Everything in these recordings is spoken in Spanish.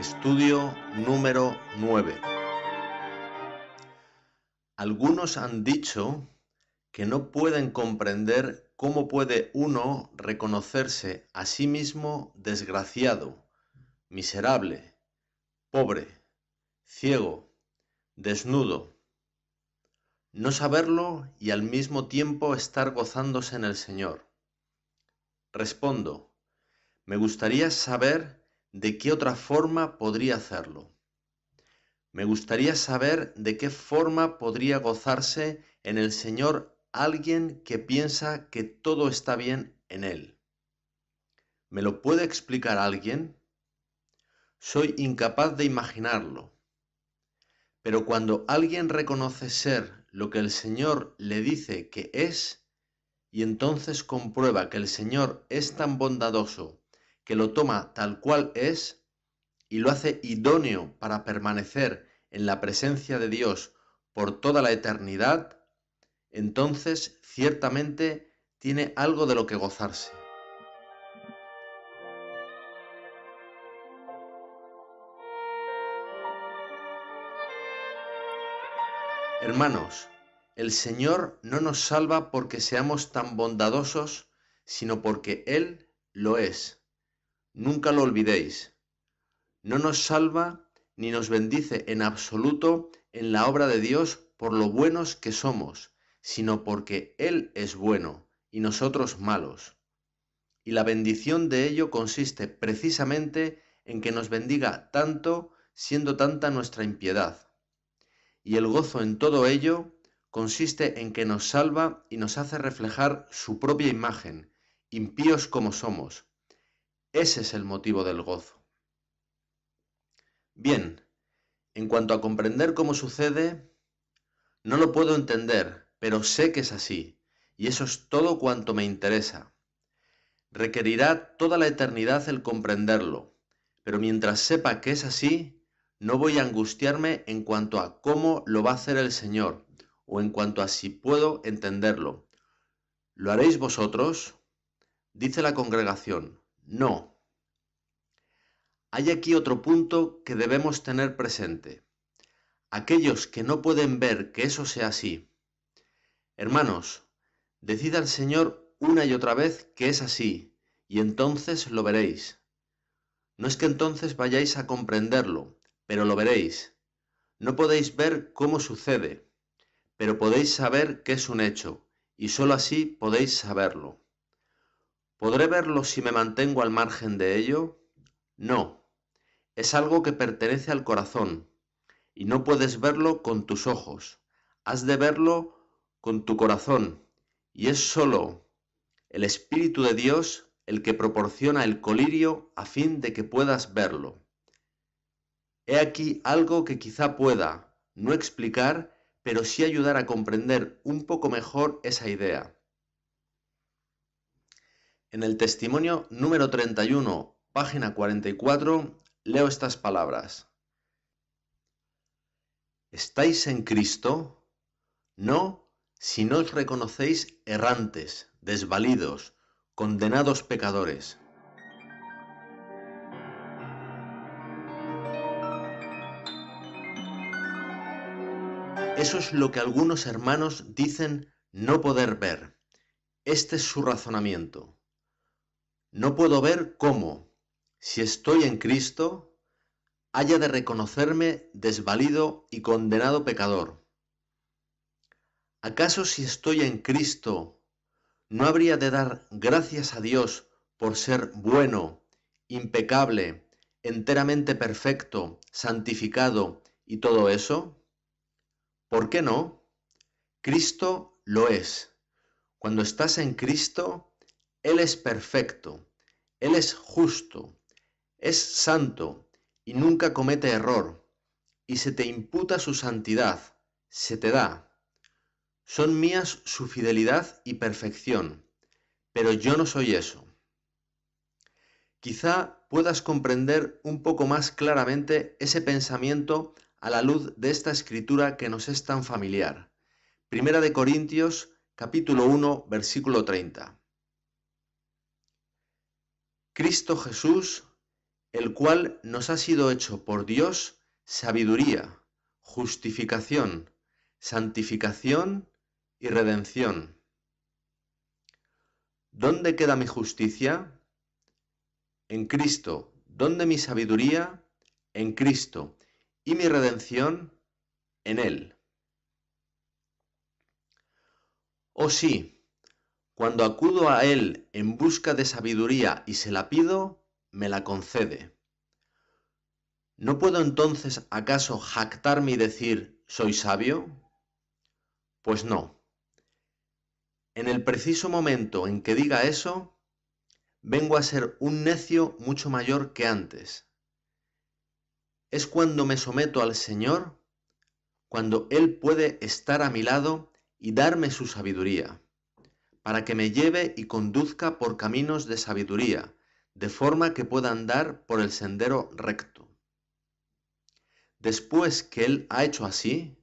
Estudio número 9. Algunos han dicho que no pueden comprender cómo puede uno reconocerse a sí mismo desgraciado, miserable, pobre, ciego, desnudo, no saberlo y al mismo tiempo estar gozándose en el Señor. Respondo, me gustaría saber de qué otra forma podría hacerlo. Me gustaría saber de qué forma podría gozarse en el Señor alguien que piensa que todo está bien en Él. ¿Me lo puede explicar alguien? Soy incapaz de imaginarlo. Pero cuando alguien reconoce ser lo que el Señor le dice que es, y entonces comprueba que el Señor es tan bondadoso que lo toma tal cual es y lo hace idóneo para permanecer en la presencia de Dios por toda la eternidad, entonces ciertamente tiene algo de lo que gozarse. Hermanos, el Señor no nos salva porque seamos tan bondadosos, sino porque Él lo es. Nunca lo olvidéis. No nos salva ni nos bendice en absoluto en la obra de Dios por lo buenos que somos, sino porque Él es bueno y nosotros malos. Y la bendición de ello consiste precisamente en que nos bendiga tanto, siendo tanta nuestra impiedad. Y el gozo en todo ello consiste en que nos salva y nos hace reflejar su propia imagen, impíos como somos. Ese es el motivo del gozo. Bien, en cuanto a comprender cómo sucede, no lo puedo entender, pero sé que es así, y eso es todo cuanto me interesa. Requerirá toda la eternidad el comprenderlo, pero mientras sepa que es así, no voy a angustiarme en cuanto a cómo lo va a hacer el Señor, o en cuanto a si puedo entenderlo. ¿Lo haréis vosotros? Dice la congregación, no. Hay aquí otro punto que debemos tener presente. Aquellos que no pueden ver que eso sea así. Hermanos, decid al Señor una y otra vez que es así, y entonces lo veréis. No es que entonces vayáis a comprenderlo, pero lo veréis. No podéis ver cómo sucede, pero podéis saber que es un hecho, y sólo así podéis saberlo. ¿Podré verlo si me mantengo al margen de ello? No, es algo que pertenece al corazón, y no puedes verlo con tus ojos. Has de verlo con tu corazón, y es sólo el Espíritu de Dios el que proporciona el colirio a fin de que puedas verlo. He aquí algo que quizá pueda no explicar, pero sí ayudar a comprender un poco mejor esa idea. En el testimonio número 31, página 44, leo estas palabras. ¿Estáis en Cristo? No, si no os reconocéis errantes, desvalidos, condenados pecadores. Eso es lo que algunos hermanos dicen no poder ver. Este es su razonamiento. No puedo ver cómo, si estoy en Cristo, haya de reconocerme desvalido y condenado pecador. ¿Acaso si estoy en Cristo, no habría de dar gracias a Dios por ser bueno, impecable, enteramente perfecto, santificado y todo eso? ¿Por qué no? Cristo lo es. Cuando estás en Cristo, Él es perfecto, Él es justo, es santo y nunca comete error, y se te imputa su santidad, se te da. Son mías su fidelidad y perfección, pero yo no soy eso. Quizá puedas comprender un poco más claramente ese pensamiento a la luz de esta escritura que nos es tan familiar. Primera de Corintios, capítulo 1, versículo 30. Cristo Jesús, el cual nos ha sido hecho por Dios sabiduría, justificación, santificación y redención. ¿Dónde queda mi justicia? En Cristo. ¿Dónde mi sabiduría? En Cristo. ¿Y mi redención? En Él. Oh sí, cuando acudo a Él en busca de sabiduría y se la pido, me la concede. ¿No puedo entonces acaso jactarme y decir, soy sabio? Pues no. En el preciso momento en que diga eso, vengo a ser un necio mucho mayor que antes. Es cuando me someto al Señor, cuando Él puede estar a mi lado y darme su sabiduría, para que me lleve y conduzca por caminos de sabiduría, de forma que pueda andar por el sendero recto. Después que Él ha hecho así,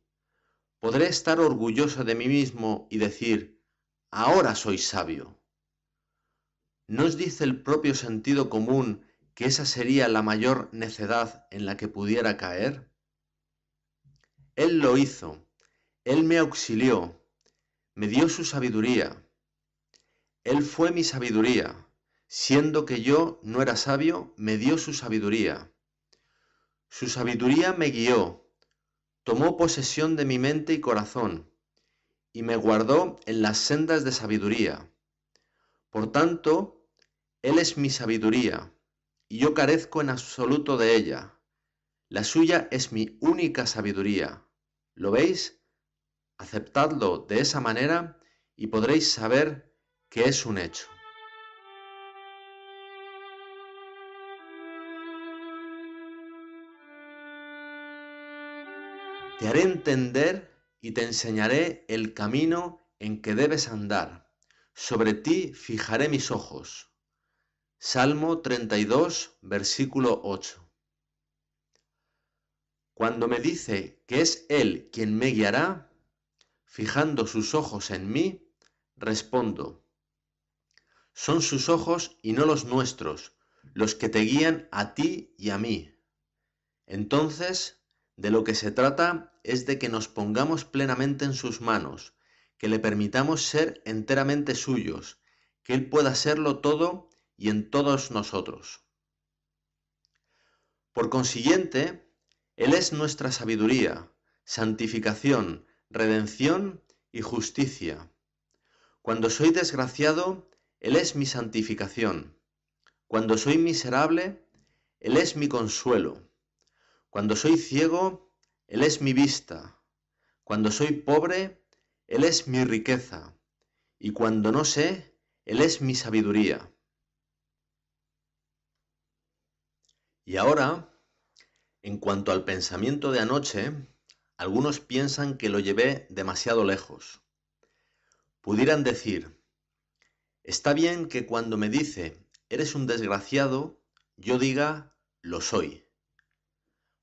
podré estar orgulloso de mí mismo y decir, ahora soy sabio. ¿No os dice el propio sentido común que esa sería la mayor necedad en la que pudiera caer? Él lo hizo, Él me auxilió, me dio su sabiduría. Él fue mi sabiduría, siendo que yo no era sabio, me dio su sabiduría. Su sabiduría me guió, tomó posesión de mi mente y corazón, y me guardó en las sendas de sabiduría. Por tanto, Él es mi sabiduría, y yo carezco en absoluto de ella. La suya es mi única sabiduría. ¿Lo veis? Aceptadlo de esa manera y podréis saber que es un hecho. Te haré entender y te enseñaré el camino en que debes andar. Sobre ti fijaré mis ojos. Salmo 32, versículo 8. Cuando me dice que es Él quien me guiará, fijando sus ojos en mí, respondo, son sus ojos y no los nuestros, los que te guían a ti y a mí. Entonces, de lo que se trata es de que nos pongamos plenamente en sus manos, que le permitamos ser enteramente suyos, que Él pueda serlo todo y en todos nosotros. Por consiguiente, Él es nuestra sabiduría, santificación, redención y justicia. Cuando soy desgraciado, Él es mi santificación. Cuando soy miserable, Él es mi consuelo. Cuando soy ciego, Él es mi vista. Cuando soy pobre, Él es mi riqueza. Y cuando no sé, Él es mi sabiduría. Y ahora, en cuanto al pensamiento de anoche, algunos piensan que lo llevé demasiado lejos. Pudieran decir, está bien que cuando me dice, eres un desgraciado, yo diga, lo soy.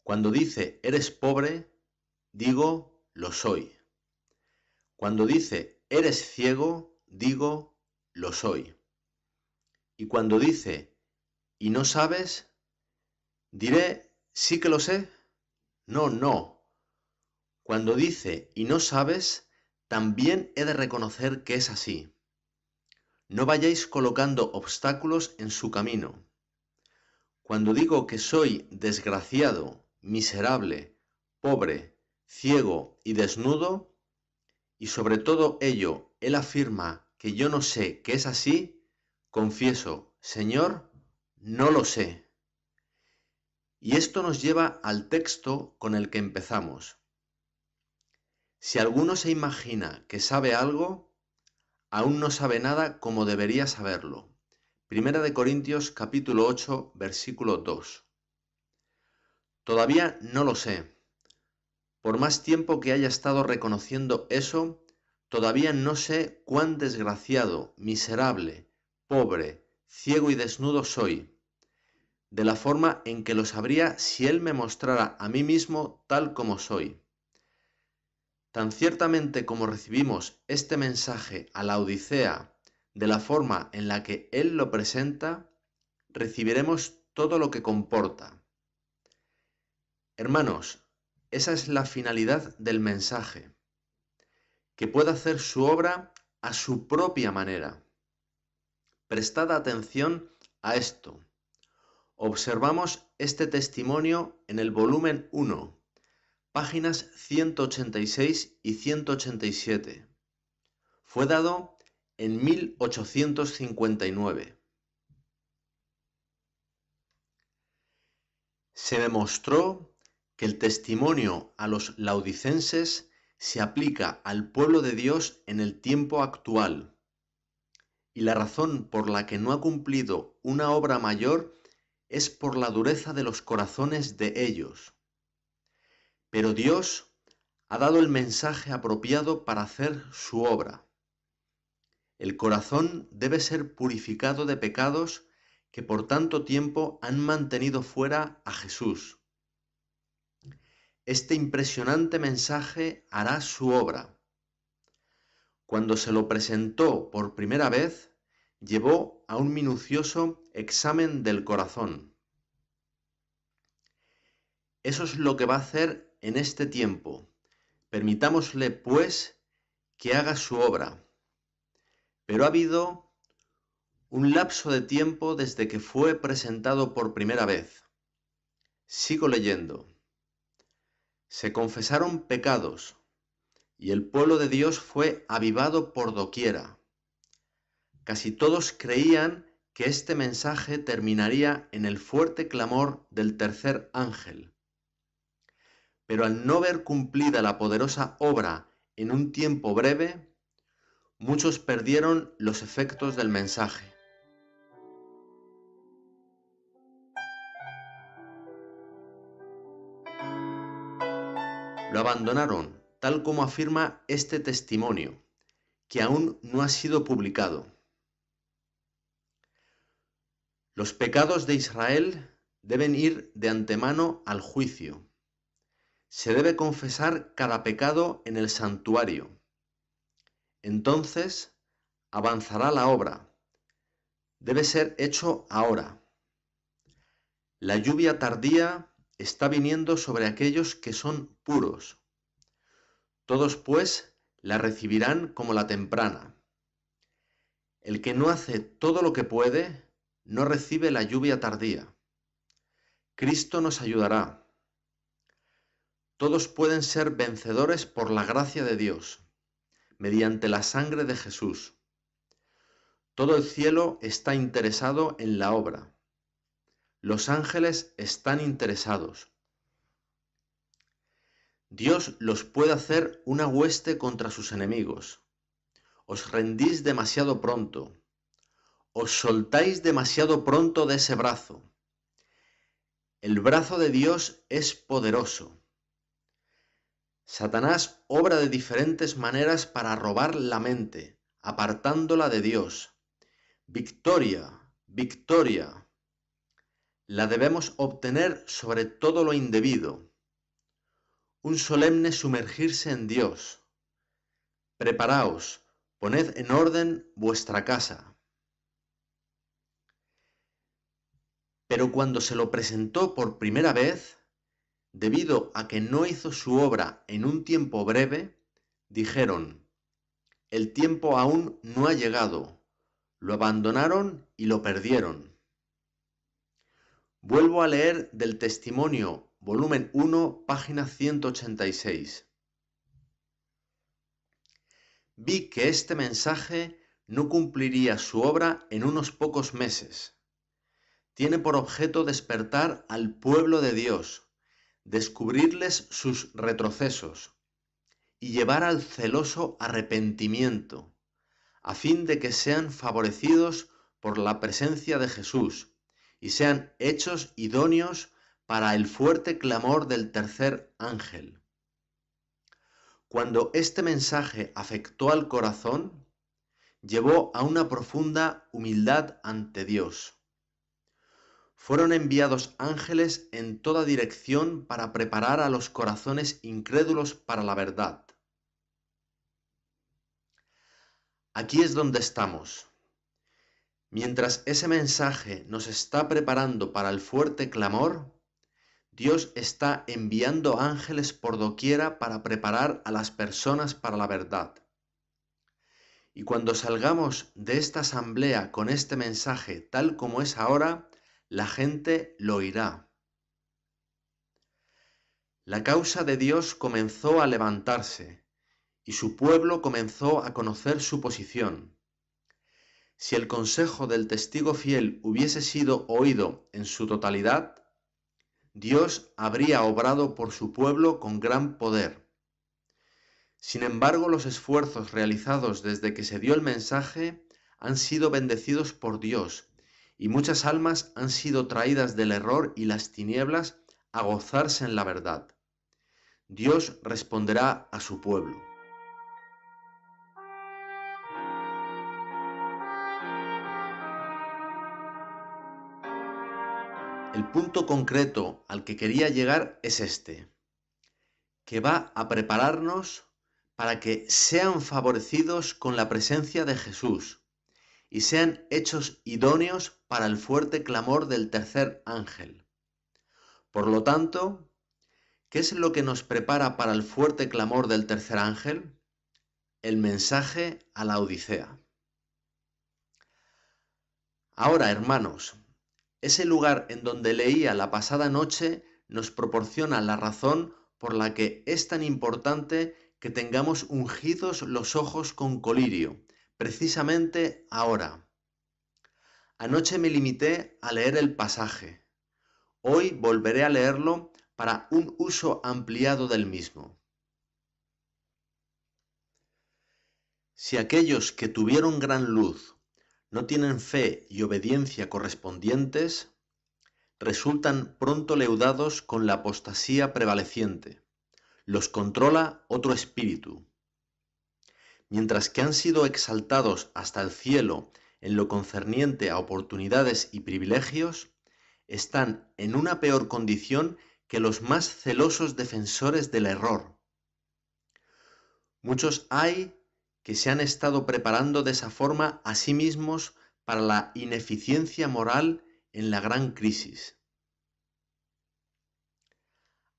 Cuando dice, eres pobre, digo, lo soy. Cuando dice, eres ciego, digo, lo soy. Y cuando dice, y no sabes, diré, sí que lo sé. No, no. Cuando dice, y no sabes, también he de reconocer que es así. No vayáis colocando obstáculos en su camino. Cuando digo que soy desgraciado, miserable, pobre, ciego y desnudo, y sobre todo ello él afirma que yo no sé que es así, confieso, Señor, no lo sé. Y esto nos lleva al texto con el que empezamos. Si alguno se imagina que sabe algo, aún no sabe nada como debería saberlo. Primera de Corintios capítulo 8, versículo 2. Todavía no lo sé. Por más tiempo que haya estado reconociendo eso, todavía no sé cuán desgraciado, miserable, pobre, ciego y desnudo soy, de la forma en que lo sabría si Él me mostrara a mí mismo tal como soy. Tan ciertamente como recibimos este mensaje a la Odisea de la forma en la que Él lo presenta, recibiremos todo lo que comporta. Hermanos, esa es la finalidad del mensaje, que pueda hacer su obra a su propia manera. Prestad atención a esto. Observamos este testimonio en el volumen 1, páginas 186 y 187. Fue dado en 1859. Se demostró que el testimonio a los laodicenses se aplica al pueblo de Dios en el tiempo actual, y la razón por la que no ha cumplido una obra mayor es por la dureza de los corazones de ellos. Pero Dios ha dado el mensaje apropiado para hacer su obra. El corazón debe ser purificado de pecados que por tanto tiempo han mantenido fuera a Jesús. Este impresionante mensaje hará su obra. Cuando se lo presentó por primera vez, llevó a un minucioso examen del corazón. Eso es lo que va a hacer en este tiempo. Permitámosle, pues, que haga su obra. Pero ha habido un lapso de tiempo desde que fue presentado por primera vez. Sigo leyendo. Se confesaron pecados, y el pueblo de Dios fue avivado por doquiera. Casi todos creían que este mensaje terminaría en el fuerte clamor del tercer ángel. Pero al no ver cumplida la poderosa obra en un tiempo breve, muchos perdieron los efectos del mensaje. Lo abandonaron, tal como afirma este testimonio, que aún no ha sido publicado. Los pecados de Israel deben ir de antemano al juicio. Se debe confesar cada pecado en el santuario. Entonces avanzará la obra. Debe ser hecho ahora. La lluvia tardía está viniendo sobre aquellos que son puros. Todos, pues, la recibirán como la temprana. El que no hace todo lo que puede, no recibe la lluvia tardía. Cristo nos ayudará. Todos pueden ser vencedores por la gracia de Dios, mediante la sangre de Jesús. Todo el cielo está interesado en la obra. Los ángeles están interesados. Dios los puede hacer una hueste contra sus enemigos. Os rendís demasiado pronto. Os soltáis demasiado pronto de ese brazo. El brazo de Dios es poderoso. Satanás obra de diferentes maneras para robar la mente, apartándola de Dios. Victoria, victoria. La debemos obtener sobre todo lo indebido. Un solemne sumergirse en Dios. Preparaos, poned en orden vuestra casa. Pero cuando se lo presentó por primera vez, debido a que no hizo su obra en un tiempo breve, dijeron, el tiempo aún no ha llegado, lo abandonaron y lo perdieron. Vuelvo a leer del Testimonio, volumen 1, página 186. Vi que este mensaje no cumpliría su obra en unos pocos meses. Tiene por objeto despertar al pueblo de Dios, descubrirles sus retrocesos y llevar al celoso arrepentimiento, a fin de que sean favorecidos por la presencia de Jesús y sean hechos idóneos para el fuerte clamor del tercer ángel. Cuando este mensaje afectó al corazón, llevó a una profunda humildad ante Dios. Fueron enviados ángeles en toda dirección para preparar a los corazones incrédulos para la verdad. Aquí es donde estamos. Mientras ese mensaje nos está preparando para el fuerte clamor, Dios está enviando ángeles por doquiera para preparar a las personas para la verdad. Y cuando salgamos de esta asamblea con este mensaje tal como es ahora, la gente lo oirá. La causa de Dios comenzó a levantarse y su pueblo comenzó a conocer su posición. Si el consejo del testigo fiel hubiese sido oído en su totalidad, Dios habría obrado por su pueblo con gran poder. Sin embargo, los esfuerzos realizados desde que se dio el mensaje han sido bendecidos por Dios, y muchas almas han sido traídas del error y las tinieblas a gozarse en la verdad. Dios responderá a su pueblo. El punto concreto al que quería llegar es este, que va a prepararnos para que sean favorecidos con la presencia de Jesús y sean hechos idóneos para el fuerte clamor del tercer ángel. Por lo tanto, ¿qué es lo que nos prepara para el fuerte clamor del tercer ángel? El mensaje a la Odisea. Ahora, hermanos, ese lugar en donde leía la pasada noche nos proporciona la razón por la que es tan importante que tengamos ungidos los ojos con colirio, precisamente ahora. Anoche me limité a leer el pasaje. Hoy volveré a leerlo para un uso ampliado del mismo. Si aquellos que tuvieron gran luz no tienen fe y obediencia correspondientes, resultan pronto leudados con la apostasía prevaleciente. Los controla otro espíritu. Mientras que han sido exaltados hasta el cielo en lo concerniente a oportunidades y privilegios, están en una peor condición que los más celosos defensores del error. Muchos hay que se han estado preparando de esa forma a sí mismos para la ineficiencia moral en la gran crisis.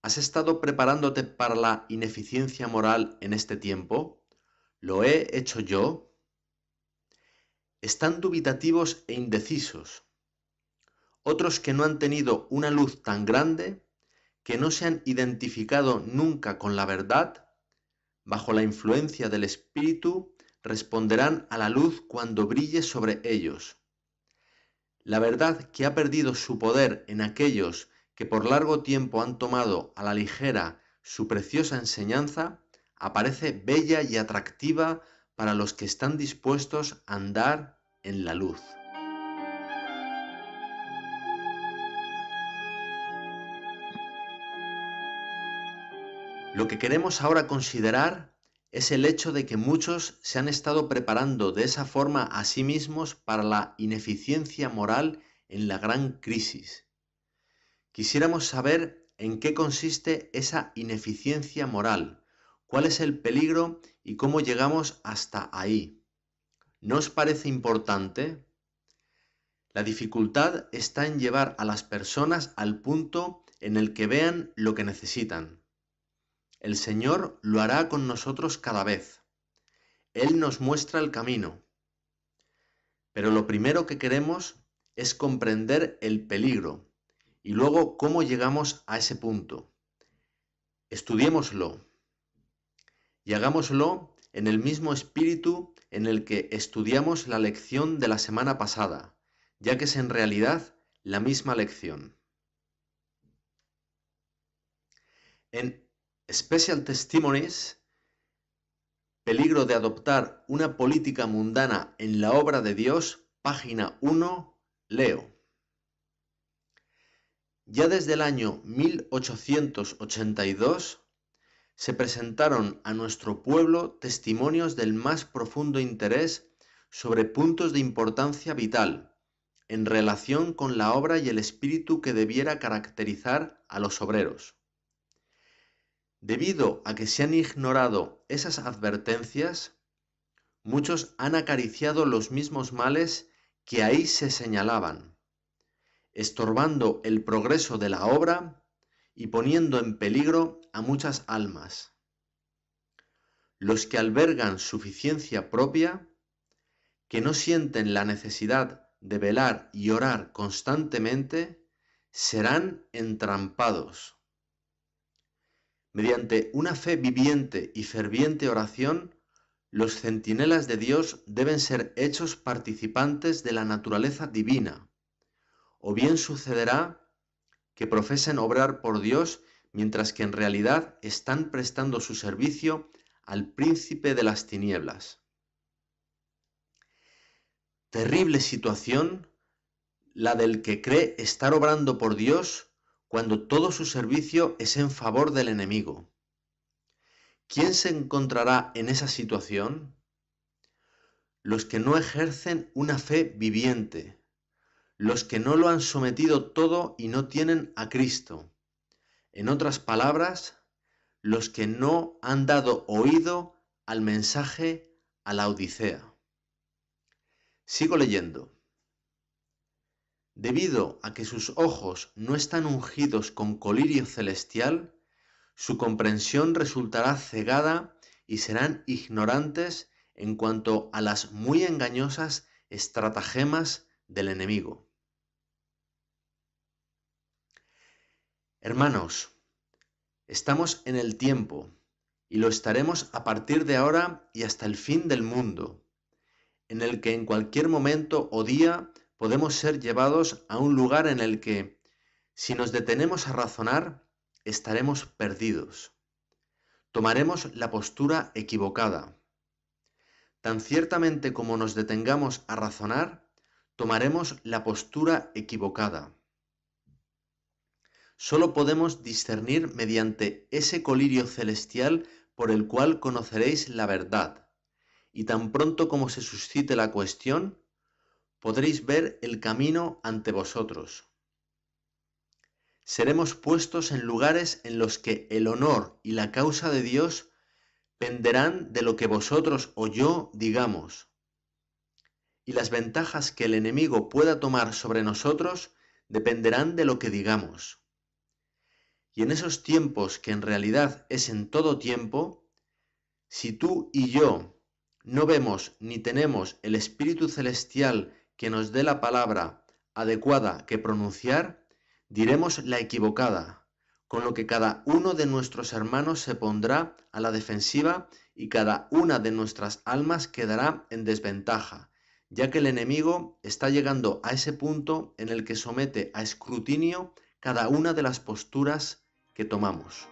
¿Has estado preparándote para la ineficiencia moral en este tiempo? ¿Lo he hecho yo? Están dubitativos e indecisos. Otros que no han tenido una luz tan grande, que no se han identificado nunca con la verdad, bajo la influencia del Espíritu, responderán a la luz cuando brille sobre ellos. La verdad que ha perdido su poder en aquellos que por largo tiempo han tomado a la ligera su preciosa enseñanza, aparece bella y atractiva para los que están dispuestos a andar en la luz. Lo que queremos ahora considerar es el hecho de que muchos se han estado preparando de esa forma a sí mismos para la ineficiencia moral en la gran crisis. Quisiéramos saber en qué consiste esa ineficiencia moral, cuál es el peligro y cómo llegamos hasta ahí. ¿No os parece importante? La dificultad está en llevar a las personas al punto en el que vean lo que necesitan. El Señor lo hará con nosotros cada vez. Él nos muestra el camino. Pero lo primero que queremos es comprender el peligro y luego cómo llegamos a ese punto. Estudiémoslo y hagámoslo en el mismo espíritu en el que estudiamos la lección de la semana pasada, ya que es en realidad la misma lección. En Special Testimonies, peligro de adoptar una política mundana en la obra de Dios, página 1, leo. Ya desde el año 1882 se presentaron a nuestro pueblo testimonios del más profundo interés sobre puntos de importancia vital en relación con la obra y el espíritu que debiera caracterizar a los obreros. Debido a que se han ignorado esas advertencias, muchos han acariciado los mismos males que ahí se señalaban, estorbando el progreso de la obra y poniendo en peligro a muchas almas. Los que albergan suficiencia propia, que no sienten la necesidad de velar y orar constantemente, serán entrampados. Mediante una fe viviente y ferviente oración, los centinelas de Dios deben ser hechos participantes de la naturaleza divina, o bien sucederá que profesen obrar por Dios mientras que en realidad están prestando su servicio al príncipe de las tinieblas. Terrible situación la del que cree estar obrando por Dios cuando todo su servicio es en favor del enemigo. ¿Quién se encontrará en esa situación? Los que no ejercen una fe viviente, los que no lo han sometido todo y no tienen a Cristo. En otras palabras, los que no han dado oído al mensaje a la Odisea. Sigo leyendo. Debido a que sus ojos no están ungidos con colirio celestial, su comprensión resultará cegada y serán ignorantes en cuanto a las muy engañosas estratagemas del enemigo. Hermanos, estamos en el tiempo y lo estaremos a partir de ahora y hasta el fin del mundo, en el que en cualquier momento o día podemos ser llevados a un lugar en el que, si nos detenemos a razonar, estaremos perdidos. Tomaremos la postura equivocada. Tan ciertamente como nos detengamos a razonar, tomaremos la postura equivocada. Solo podemos discernir mediante ese colirio celestial por el cual conoceréis la verdad, y tan pronto como se suscite la cuestión, podréis ver el camino ante vosotros. Seremos puestos en lugares en los que el honor y la causa de Dios penderán de lo que vosotros o yo digamos, y las ventajas que el enemigo pueda tomar sobre nosotros dependerán de lo que digamos. Y en esos tiempos, que en realidad es en todo tiempo, si tú y yo no vemos ni tenemos el Espíritu Celestial que nos dé la palabra adecuada que pronunciar, diremos la equivocada, con lo que cada uno de nuestros hermanos se pondrá a la defensiva y cada una de nuestras almas quedará en desventaja, ya que el enemigo está llegando a ese punto en el que somete a escrutinio cada una de las posturas que tomamos.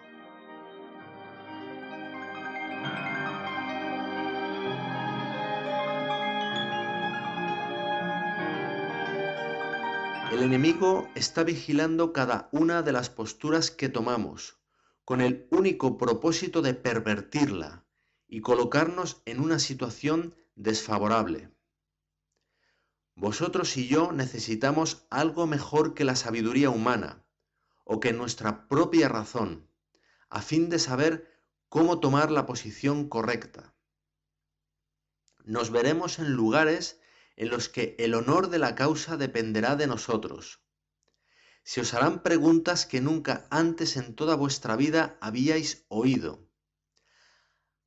El enemigo está vigilando cada una de las posturas que tomamos, con el único propósito de pervertirla y colocarnos en una situación desfavorable. Vosotros y yo necesitamos algo mejor que la sabiduría humana, o que nuestra propia razón, a fin de saber cómo tomar la posición correcta. Nos veremos en lugares en los que el honor de la causa dependerá de nosotros. Se os harán preguntas que nunca antes en toda vuestra vida habíais oído.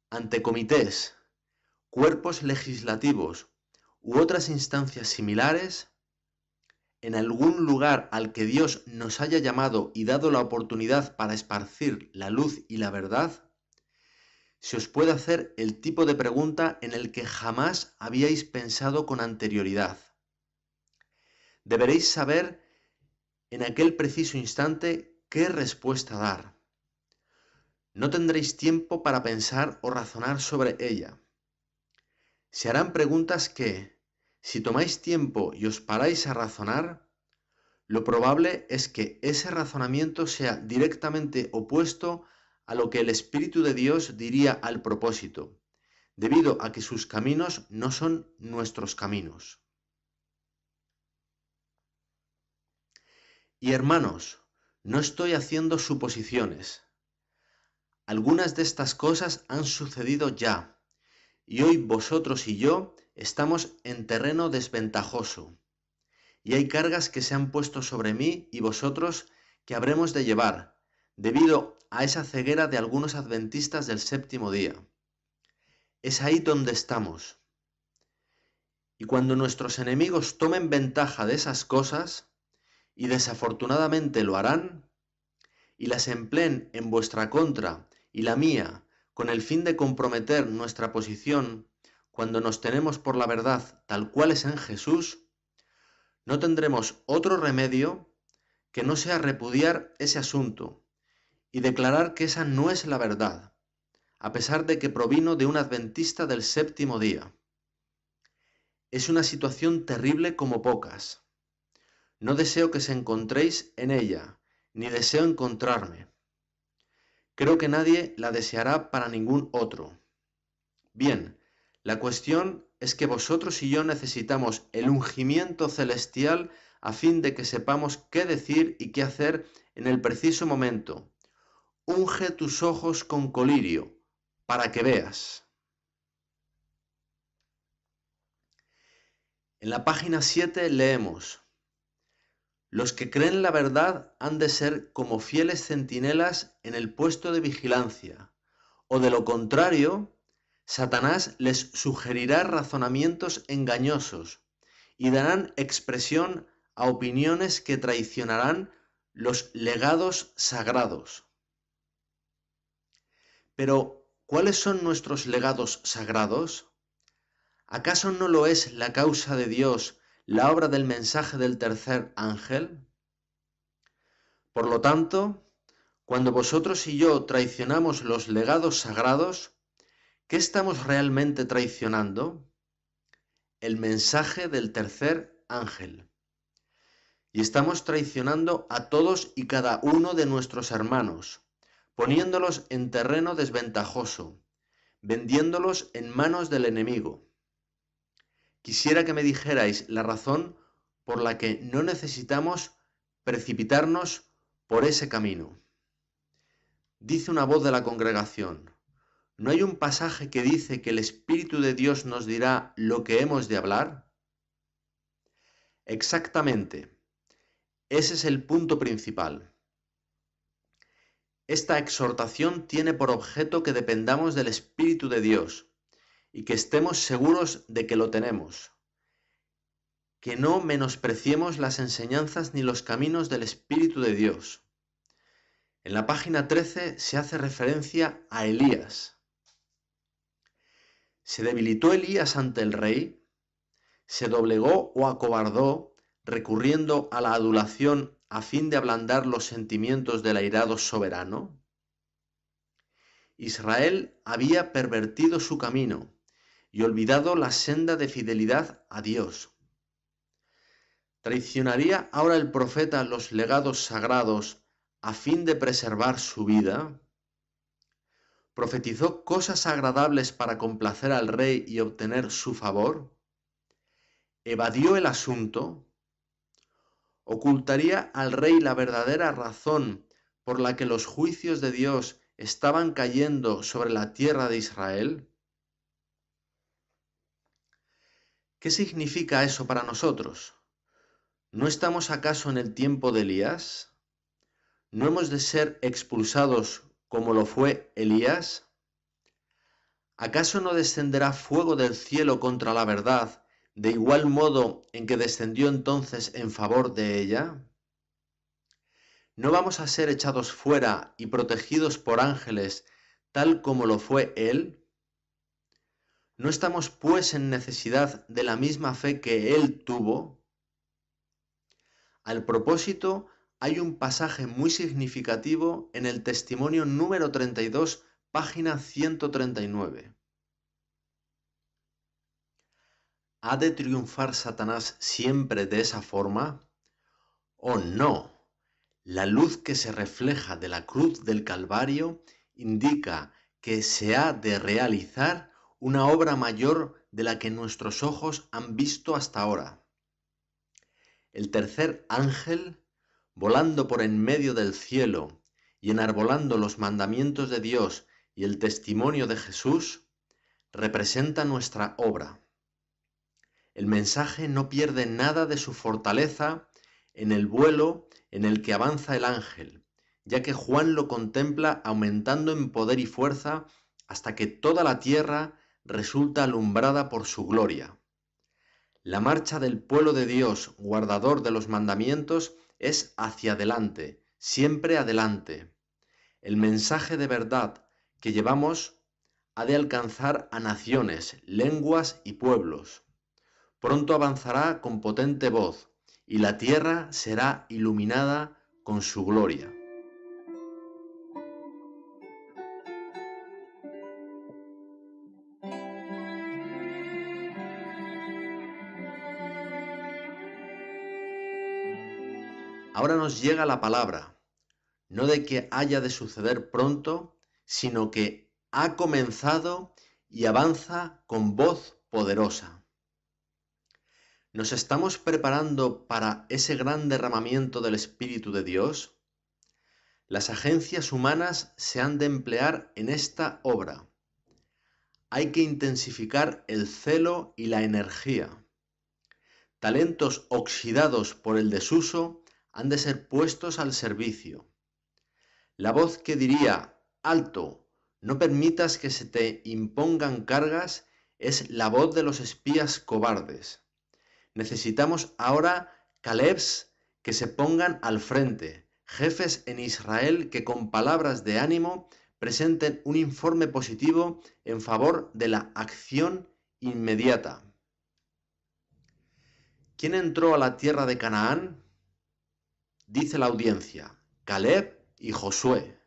Ante comités, cuerpos legislativos u otras instancias similares, en algún lugar al que Dios nos haya llamado y dado la oportunidad para esparcir la luz y la verdad, se os puede hacer el tipo de pregunta en el que jamás habíais pensado con anterioridad. Deberéis saber en aquel preciso instante qué respuesta dar. No tendréis tiempo para pensar o razonar sobre ella. Se harán preguntas que, si tomáis tiempo y os paráis a razonar, lo probable es que ese razonamiento sea directamente opuesto a lo que el Espíritu de Dios diría al propósito, debido a que sus caminos no son nuestros caminos. Y hermanos, no estoy haciendo suposiciones. Algunas de estas cosas han sucedido ya, y hoy vosotros y yo estamos en terreno desventajoso, y hay cargas que se han puesto sobre mí y vosotros que habremos de llevar, debido a esa ceguera de algunos adventistas del séptimo día. Es ahí donde estamos. Y cuando nuestros enemigos tomen ventaja de esas cosas, y desafortunadamente lo harán, y las empleen en vuestra contra y la mía, con el fin de comprometer nuestra posición, cuando nos tenemos por la verdad tal cual es en Jesús, no tendremos otro remedio que no sea repudiar ese asunto y declarar que esa no es la verdad, a pesar de que provino de un adventista del séptimo día. Es una situación terrible como pocas. No deseo que se encontréis en ella, ni deseo encontrarme. Creo que nadie la deseará para ningún otro. Bien, la cuestión es que vosotros y yo necesitamos el ungimiento celestial a fin de que sepamos qué decir y qué hacer en el preciso momento. Unge tus ojos con colirio, para que veas. En la página 7 leemos: los que creen la verdad han de ser como fieles centinelas en el puesto de vigilancia, o de lo contrario, Satanás les sugerirá razonamientos engañosos y darán expresión a opiniones que traicionarán los legados sagrados. Pero, ¿cuáles son nuestros legados sagrados? ¿Acaso no lo es la causa de Dios, la obra del mensaje del tercer ángel? Por lo tanto, cuando vosotros y yo traicionamos los legados sagrados, ¿qué estamos realmente traicionando? El mensaje del tercer ángel. Y estamos traicionando a todos y cada uno de nuestros hermanos, poniéndolos en terreno desventajoso, vendiéndolos en manos del enemigo. Quisiera que me dijerais la razón por la que no necesitamos precipitarnos por ese camino. Dice una voz de la congregación: ¿no hay un pasaje que dice que el Espíritu de Dios nos dirá lo que hemos de hablar? Exactamente, ese es el punto principal. Esta exhortación tiene por objeto que dependamos del Espíritu de Dios y que estemos seguros de que lo tenemos, que no menospreciemos las enseñanzas ni los caminos del Espíritu de Dios. En la página 13 se hace referencia a Elías. ¿Se debilitó Elías ante el rey? ¿Se doblegó o acobardó, recurriendo a la adulación a fin de ablandar los sentimientos del airado soberano? Israel había pervertido su camino y olvidado la senda de fidelidad a Dios. ¿Traicionaría ahora el profeta los legados sagrados a fin de preservar su vida? ¿Profetizó cosas agradables para complacer al rey y obtener su favor? ¿Evadió el asunto? ¿Ocultaría al rey la verdadera razón por la que los juicios de Dios estaban cayendo sobre la tierra de Israel? ¿Qué significa eso para nosotros? ¿No estamos acaso en el tiempo de Elías? ¿No hemos de ser expulsados como lo fue Elías? ¿Acaso no descenderá fuego del cielo contra la verdad, de igual modo en que descendió entonces en favor de ella? ¿No vamos a ser echados fuera y protegidos por ángeles, tal como lo fue él? ¿No estamos pues en necesidad de la misma fe que él tuvo? Al propósito, hay un pasaje muy significativo en el testimonio número 32, página 139. ¿Ha de triunfar Satanás siempre de esa forma? ¡Oh, no! La luz que se refleja de la cruz del Calvario indica que se ha de realizar una obra mayor de la que nuestros ojos han visto hasta ahora. El tercer ángel, volando por en medio del cielo y enarbolando los mandamientos de Dios y el testimonio de Jesús, representa nuestra obra. El mensaje no pierde nada de su fortaleza en el vuelo en el que avanza el ángel, ya que Juan lo contempla aumentando en poder y fuerza hasta que toda la tierra resulta alumbrada por su gloria. La marcha del pueblo de Dios, guardador de los mandamientos, es hacia adelante, siempre adelante. El mensaje de verdad que llevamos ha de alcanzar a naciones, lenguas y pueblos. Pronto avanzará con potente voz, y la tierra será iluminada con su gloria. Ahora nos llega la palabra, no de que haya de suceder pronto, sino que ha comenzado y avanza con voz poderosa. ¿Nos estamos preparando para ese gran derramamiento del Espíritu de Dios? Las agencias humanas se han de emplear en esta obra. Hay que intensificar el celo y la energía. Talentos oxidados por el desuso han de ser puestos al servicio. La voz que diría, alto, no permitas que se te impongan cargas, es la voz de los espías cobardes. Necesitamos ahora Calebs que se pongan al frente, jefes en Israel que con palabras de ánimo presenten un informe positivo en favor de la acción inmediata. ¿Quién entró a la tierra de Canaán? Dice la audiencia, Caleb y Josué,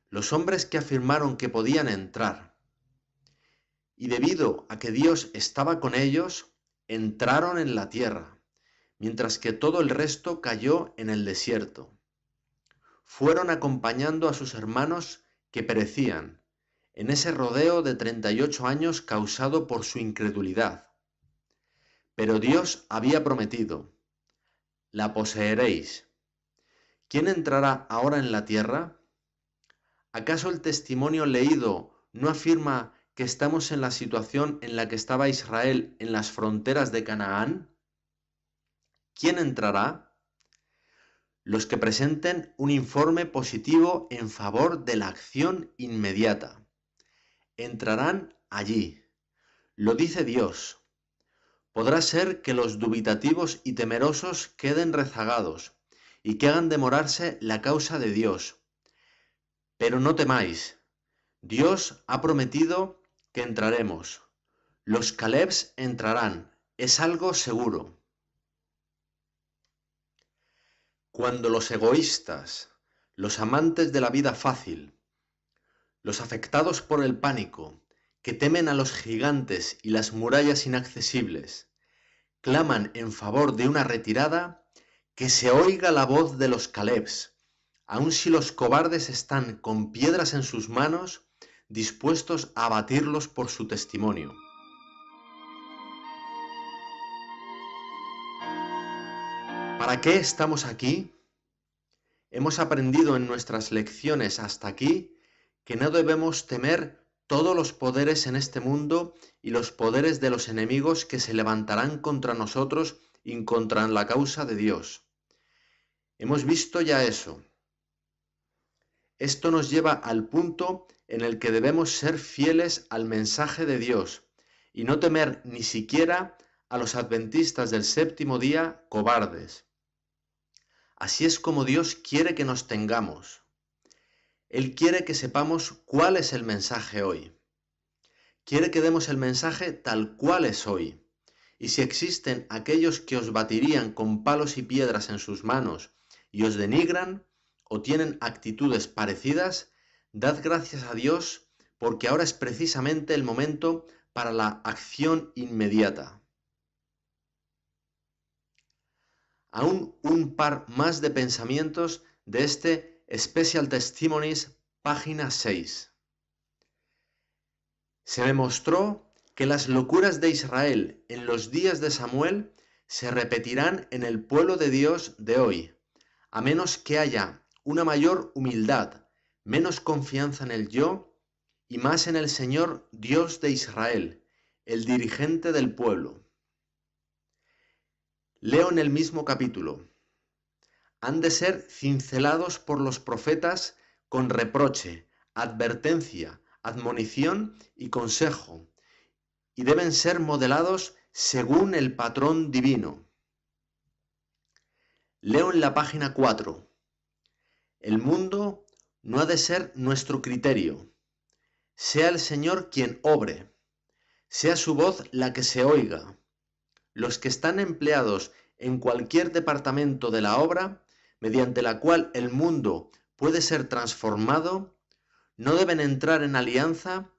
los hombres que afirmaron que podían entrar. Y debido a que Dios estaba con ellos, entraron en la tierra, mientras que todo el resto cayó en el desierto. Fueron acompañando a sus hermanos que perecían, en ese rodeo de 38 años causado por su incredulidad. Pero Dios había prometido, la poseeréis. ¿Quién entrará ahora en la tierra? ¿Acaso el testimonio leído no afirma que estamos en la situación en la que estaba Israel en las fronteras de Canaán? ¿Quién entrará? Los que presenten un informe positivo en favor de la acción inmediata. Entrarán allí. Lo dice Dios. Podrá ser que los dubitativos y temerosos queden rezagados y que hagan demorarse la causa de Dios. Pero no temáis. Dios ha prometido que entraremos. Los Calebs entrarán. Es algo seguro. Cuando los egoístas, los amantes de la vida fácil, los afectados por el pánico, que temen a los gigantes y las murallas inaccesibles, claman en favor de una retirada, que se oiga la voz de los Calebs, aun si los cobardes están con piedras en sus manos, dispuestos a abatirlos por su testimonio. ¿Para qué estamos aquí? Hemos aprendido en nuestras lecciones hasta aquí que no debemos temer todos los poderes en este mundo y los poderes de los enemigos que se levantarán contra nosotros y contra la causa de Dios. Hemos visto ya eso. Esto nos lleva al punto en el que debemos ser fieles al mensaje de Dios y no temer ni siquiera a los adventistas del séptimo día cobardes. Así es como Dios quiere que nos tengamos. Él quiere que sepamos cuál es el mensaje hoy. Quiere que demos el mensaje tal cual es hoy. Y si existen aquellos que os batirían con palos y piedras en sus manos y os denigran o tienen actitudes parecidas, dad gracias a Dios porque ahora es precisamente el momento para la acción inmediata. Aún un par más de pensamientos de este Special Testimonies, página 6. Se me mostró que las locuras de Israel en los días de Samuel se repetirán en el pueblo de Dios de hoy, a menos que haya una mayor humildad, menos confianza en el yo y más en el Señor Dios de Israel, el dirigente del pueblo. Leo en el mismo capítulo: han de ser cincelados por los profetas con reproche, advertencia, admonición y consejo, y deben ser modelados según el patrón divino. Leo en la página 4: el mundo no ha de ser nuestro criterio, sea el Señor quien obre, sea su voz la que se oiga. Los que están empleados en cualquier departamento de la obra, mediante la cual el mundo puede ser transformado, no deben entrar en alianza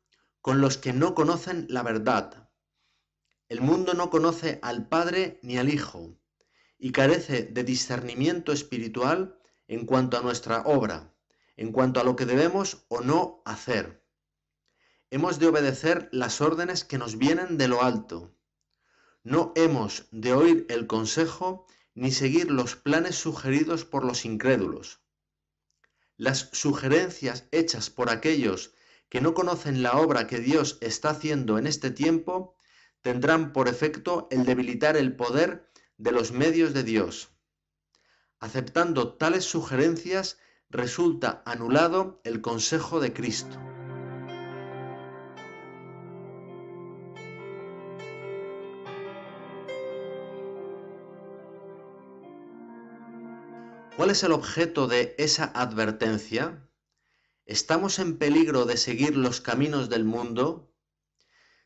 con los que no conocen la verdad. El mundo no conoce al Padre ni al Hijo, y carece de discernimiento espiritual en cuanto a nuestra obra, en cuanto a lo que debemos o no hacer. Hemos de obedecer las órdenes que nos vienen de lo alto. No hemos de oír el consejo ni seguir los planes sugeridos por los incrédulos. Las sugerencias hechas por aquellos que no conocen la obra que Dios está haciendo en este tiempo tendrán por efecto el debilitar el poder de los medios de Dios. Aceptando tales sugerencias resulta anulado el consejo de Cristo. ¿Cuál es el objeto de esa advertencia? ¿Estamos en peligro de seguir los caminos del mundo?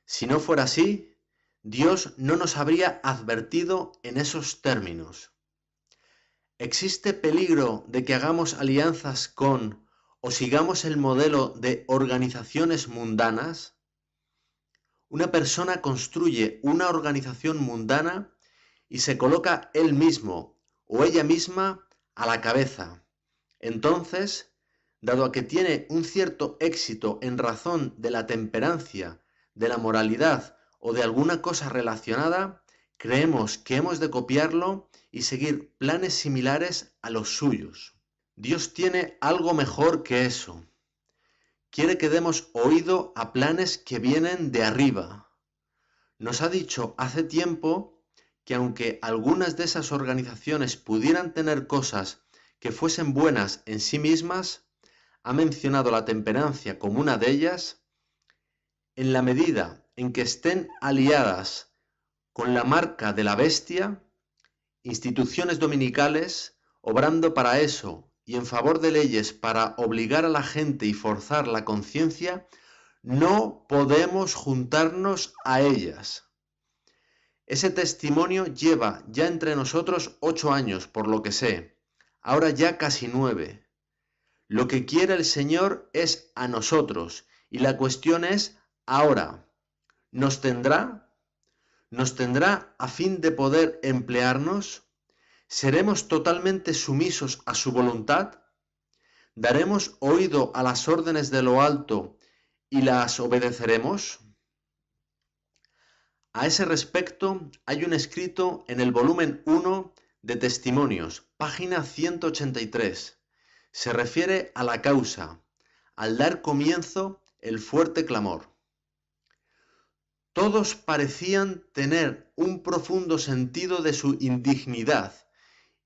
Si no fuera así, Dios no nos habría advertido en esos términos. ¿Existe peligro de que hagamos alianzas con o sigamos el modelo de organizaciones mundanas? Una persona construye una organización mundana y se coloca él mismo o ella misma a la cabeza. Entonces, dado a que tiene un cierto éxito en razón de la temperancia, de la moralidad o de alguna cosa relacionada, creemos que hemos de copiarlo y seguir planes similares a los suyos. Dios tiene algo mejor que eso. Quiere que demos oído a planes que vienen de arriba. Nos ha dicho hace tiempo que aunque algunas de esas organizaciones pudieran tener cosas que fuesen buenas en sí mismas, ha mencionado la temperancia como una de ellas, en la medida en que estén aliadas con la marca de la bestia, instituciones dominicales, obrando para eso y en favor de leyes para obligar a la gente y forzar la conciencia, no podemos juntarnos a ellas. Ese testimonio lleva ya entre nosotros 8 años, por lo que sé, ahora ya casi 9. Lo que quiere el Señor es a nosotros, y la cuestión es ahora, ¿nos tendrá? ¿Nos tendrá a fin de poder emplearnos? ¿Seremos totalmente sumisos a su voluntad? ¿Daremos oído a las órdenes de lo alto y las obedeceremos? A ese respecto hay un escrito en el volumen 1 de Testimonios, página 183. Se refiere a la causa, al dar comienzo el fuerte clamor. Todos parecían tener un profundo sentido de su indignidad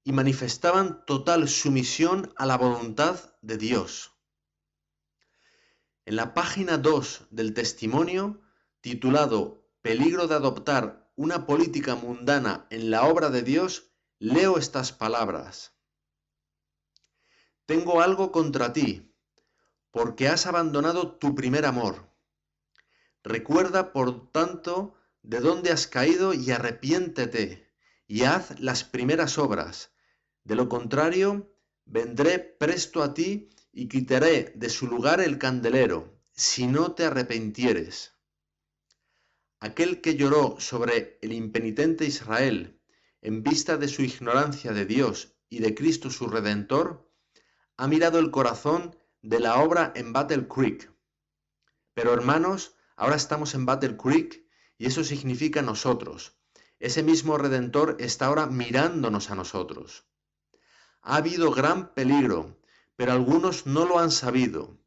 y manifestaban total sumisión a la voluntad de Dios. En la página 2 del testimonio, titulado Peligro de adoptar una política mundana en la obra de Dios, leo estas palabras. Tengo algo contra ti, porque has abandonado tu primer amor. Recuerda, por tanto, de dónde has caído y arrepiéntete, y haz las primeras obras. De lo contrario, vendré presto a ti y quitaré de su lugar el candelero, si no te arrepintieres. Aquel que lloró sobre el impenitente Israel en vista de su ignorancia de Dios y de Cristo su Redentor, ha mirado el corazón de la obra en Battle Creek. Pero hermanos, ahora estamos en Battle Creek y eso significa nosotros. Ese mismo Redentor está ahora mirándonos a nosotros. Ha habido gran peligro, pero algunos no lo han sabido.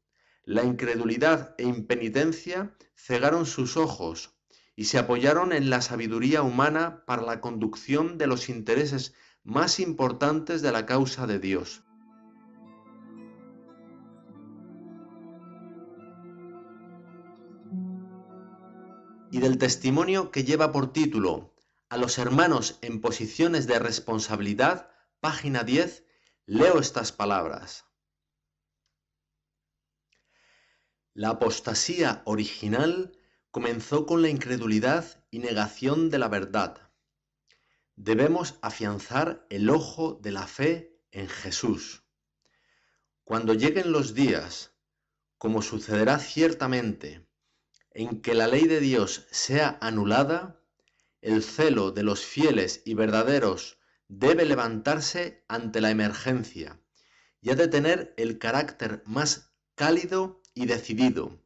La incredulidad e impenitencia cegaron sus ojos, y se apoyaron en la sabiduría humana para la conducción de los intereses más importantes de la causa de Dios. Y del testimonio que lleva por título A los hermanos en posiciones de responsabilidad, página 10, leo estas palabras. La apostasía original comenzó con la incredulidad y negación de la verdad. Debemos afianzar el ojo de la fe en Jesús. Cuando lleguen los días, como sucederá ciertamente, en que la ley de Dios sea anulada, el celo de los fieles y verdaderos debe levantarse ante la emergencia y ha de tener el carácter más cálido y decidido,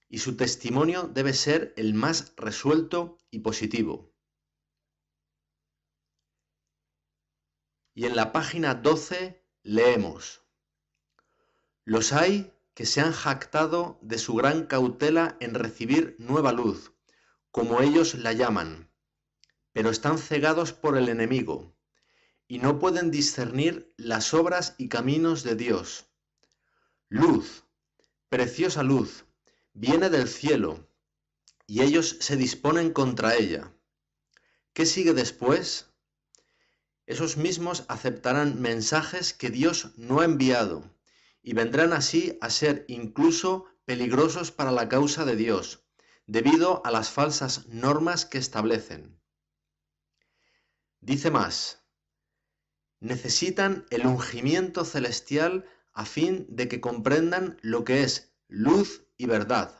y su testimonio debe ser el más resuelto y positivo. Y en la página 12 leemos: Los hay que se han jactado de su gran cautela en recibir nueva luz, como ellos la llaman, pero están cegados por el enemigo, y no pueden discernir las obras y caminos de Dios. Luz, preciosa luz, viene del cielo, y ellos se disponen contra ella. ¿Qué sigue después? Esos mismos aceptarán mensajes que Dios no ha enviado, y vendrán así a ser incluso peligrosos para la causa de Dios, debido a las falsas normas que establecen. Dice más: necesitan el ungimiento celestial a fin de que comprendan lo que es luz y verdad.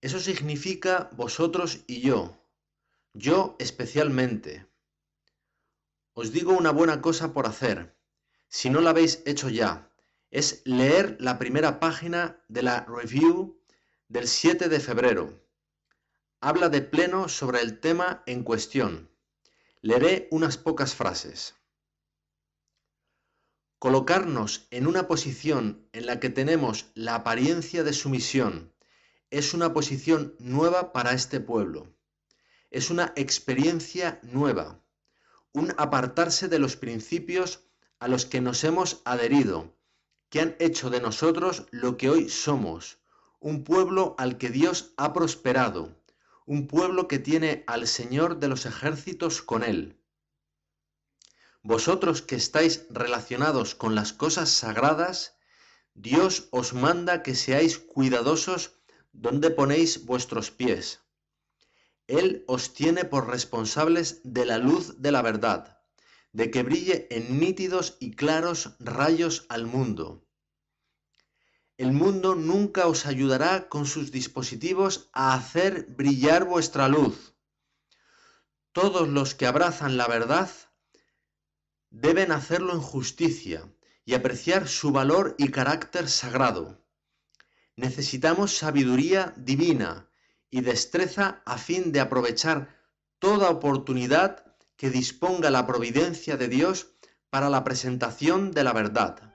Eso significa vosotros y yo especialmente. Os digo una buena cosa por hacer, si no la habéis hecho ya, es leer la primera página de la Review del 7 de febrero. Habla de pleno sobre el tema en cuestión. Leeré unas pocas frases. Colocarnos en una posición en la que tenemos la apariencia de sumisión es una posición nueva para este pueblo. Es una experiencia nueva, un apartarse de los principios a los que nos hemos adherido, que han hecho de nosotros lo que hoy somos, un pueblo al que Dios ha prosperado, un pueblo que tiene al Señor de los ejércitos con él. Vosotros que estáis relacionados con las cosas sagradas, Dios os manda que seáis cuidadosos donde ponéis vuestros pies. Él os tiene por responsables de la luz de la verdad, de que brille en nítidos y claros rayos al mundo. El mundo nunca os ayudará con sus dispositivos a hacer brillar vuestra luz. Todos los que abrazan la verdad deben hacerlo en justicia y apreciar su valor y carácter sagrado. Necesitamos sabiduría divina y destreza a fin de aprovechar toda oportunidad que disponga la providencia de Dios para la presentación de la verdad.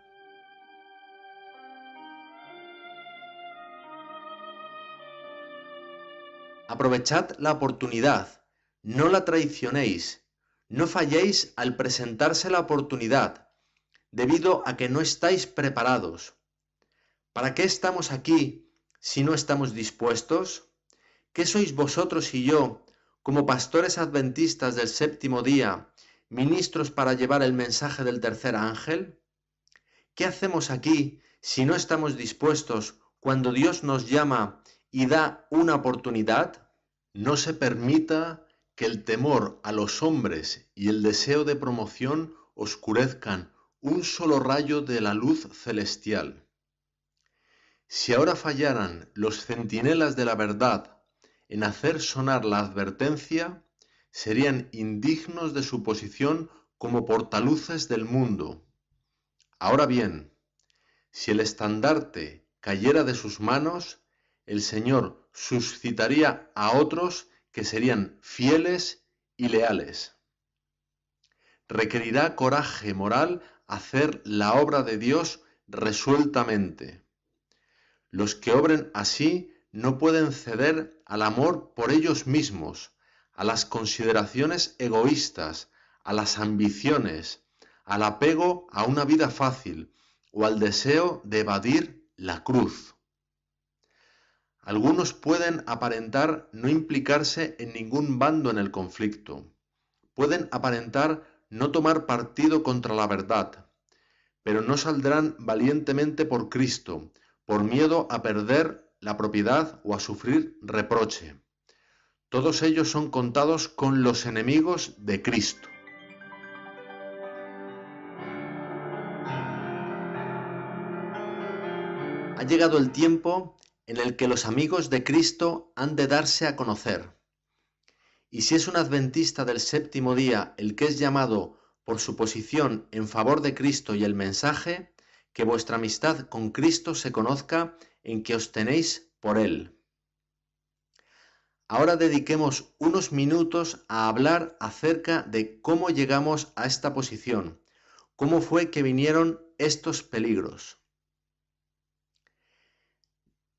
Aprovechad la oportunidad, no la traicionéis, no falléis al presentarse la oportunidad, debido a que no estáis preparados. ¿Para qué estamos aquí si no estamos dispuestos? ¿Qué sois vosotros y yo, como pastores adventistas del séptimo día, ministros para llevar el mensaje del tercer ángel? ¿Qué hacemos aquí si no estamos dispuestos cuando Dios nos llama y da una oportunidad? No se permita que el temor a los hombres y el deseo de promoción oscurezcan un solo rayo de la luz celestial. Si ahora fallaran los centinelas de la verdad en hacer sonar la advertencia, serían indignos de su posición como portaluces del mundo. Ahora bien, si el estandarte cayera de sus manos, el Señor suscitaría a otros que serían fieles y leales. Requerirá coraje moral hacer la obra de Dios resueltamente. Los que obren así no pueden ceder al amor por ellos mismos, a las consideraciones egoístas, a las ambiciones, al apego a una vida fácil o al deseo de evadir la cruz. Algunos pueden aparentar no implicarse en ningún bando en el conflicto. Pueden aparentar no tomar partido contra la verdad, pero no saldrán valientemente por Cristo, por miedo a perder la propiedad o a sufrir reproche. Todos ellos son contados con los enemigos de Cristo. Ha llegado el tiempo en el que los amigos de Cristo han de darse a conocer. Y si es un adventista del séptimo día el que es llamado por su posición en favor de Cristo y el mensaje, que vuestra amistad con Cristo se conozca en que os tenéis por Él. Ahora dediquemos unos minutos a hablar acerca de cómo llegamos a esta posición, cómo fue que vinieron estos peligros.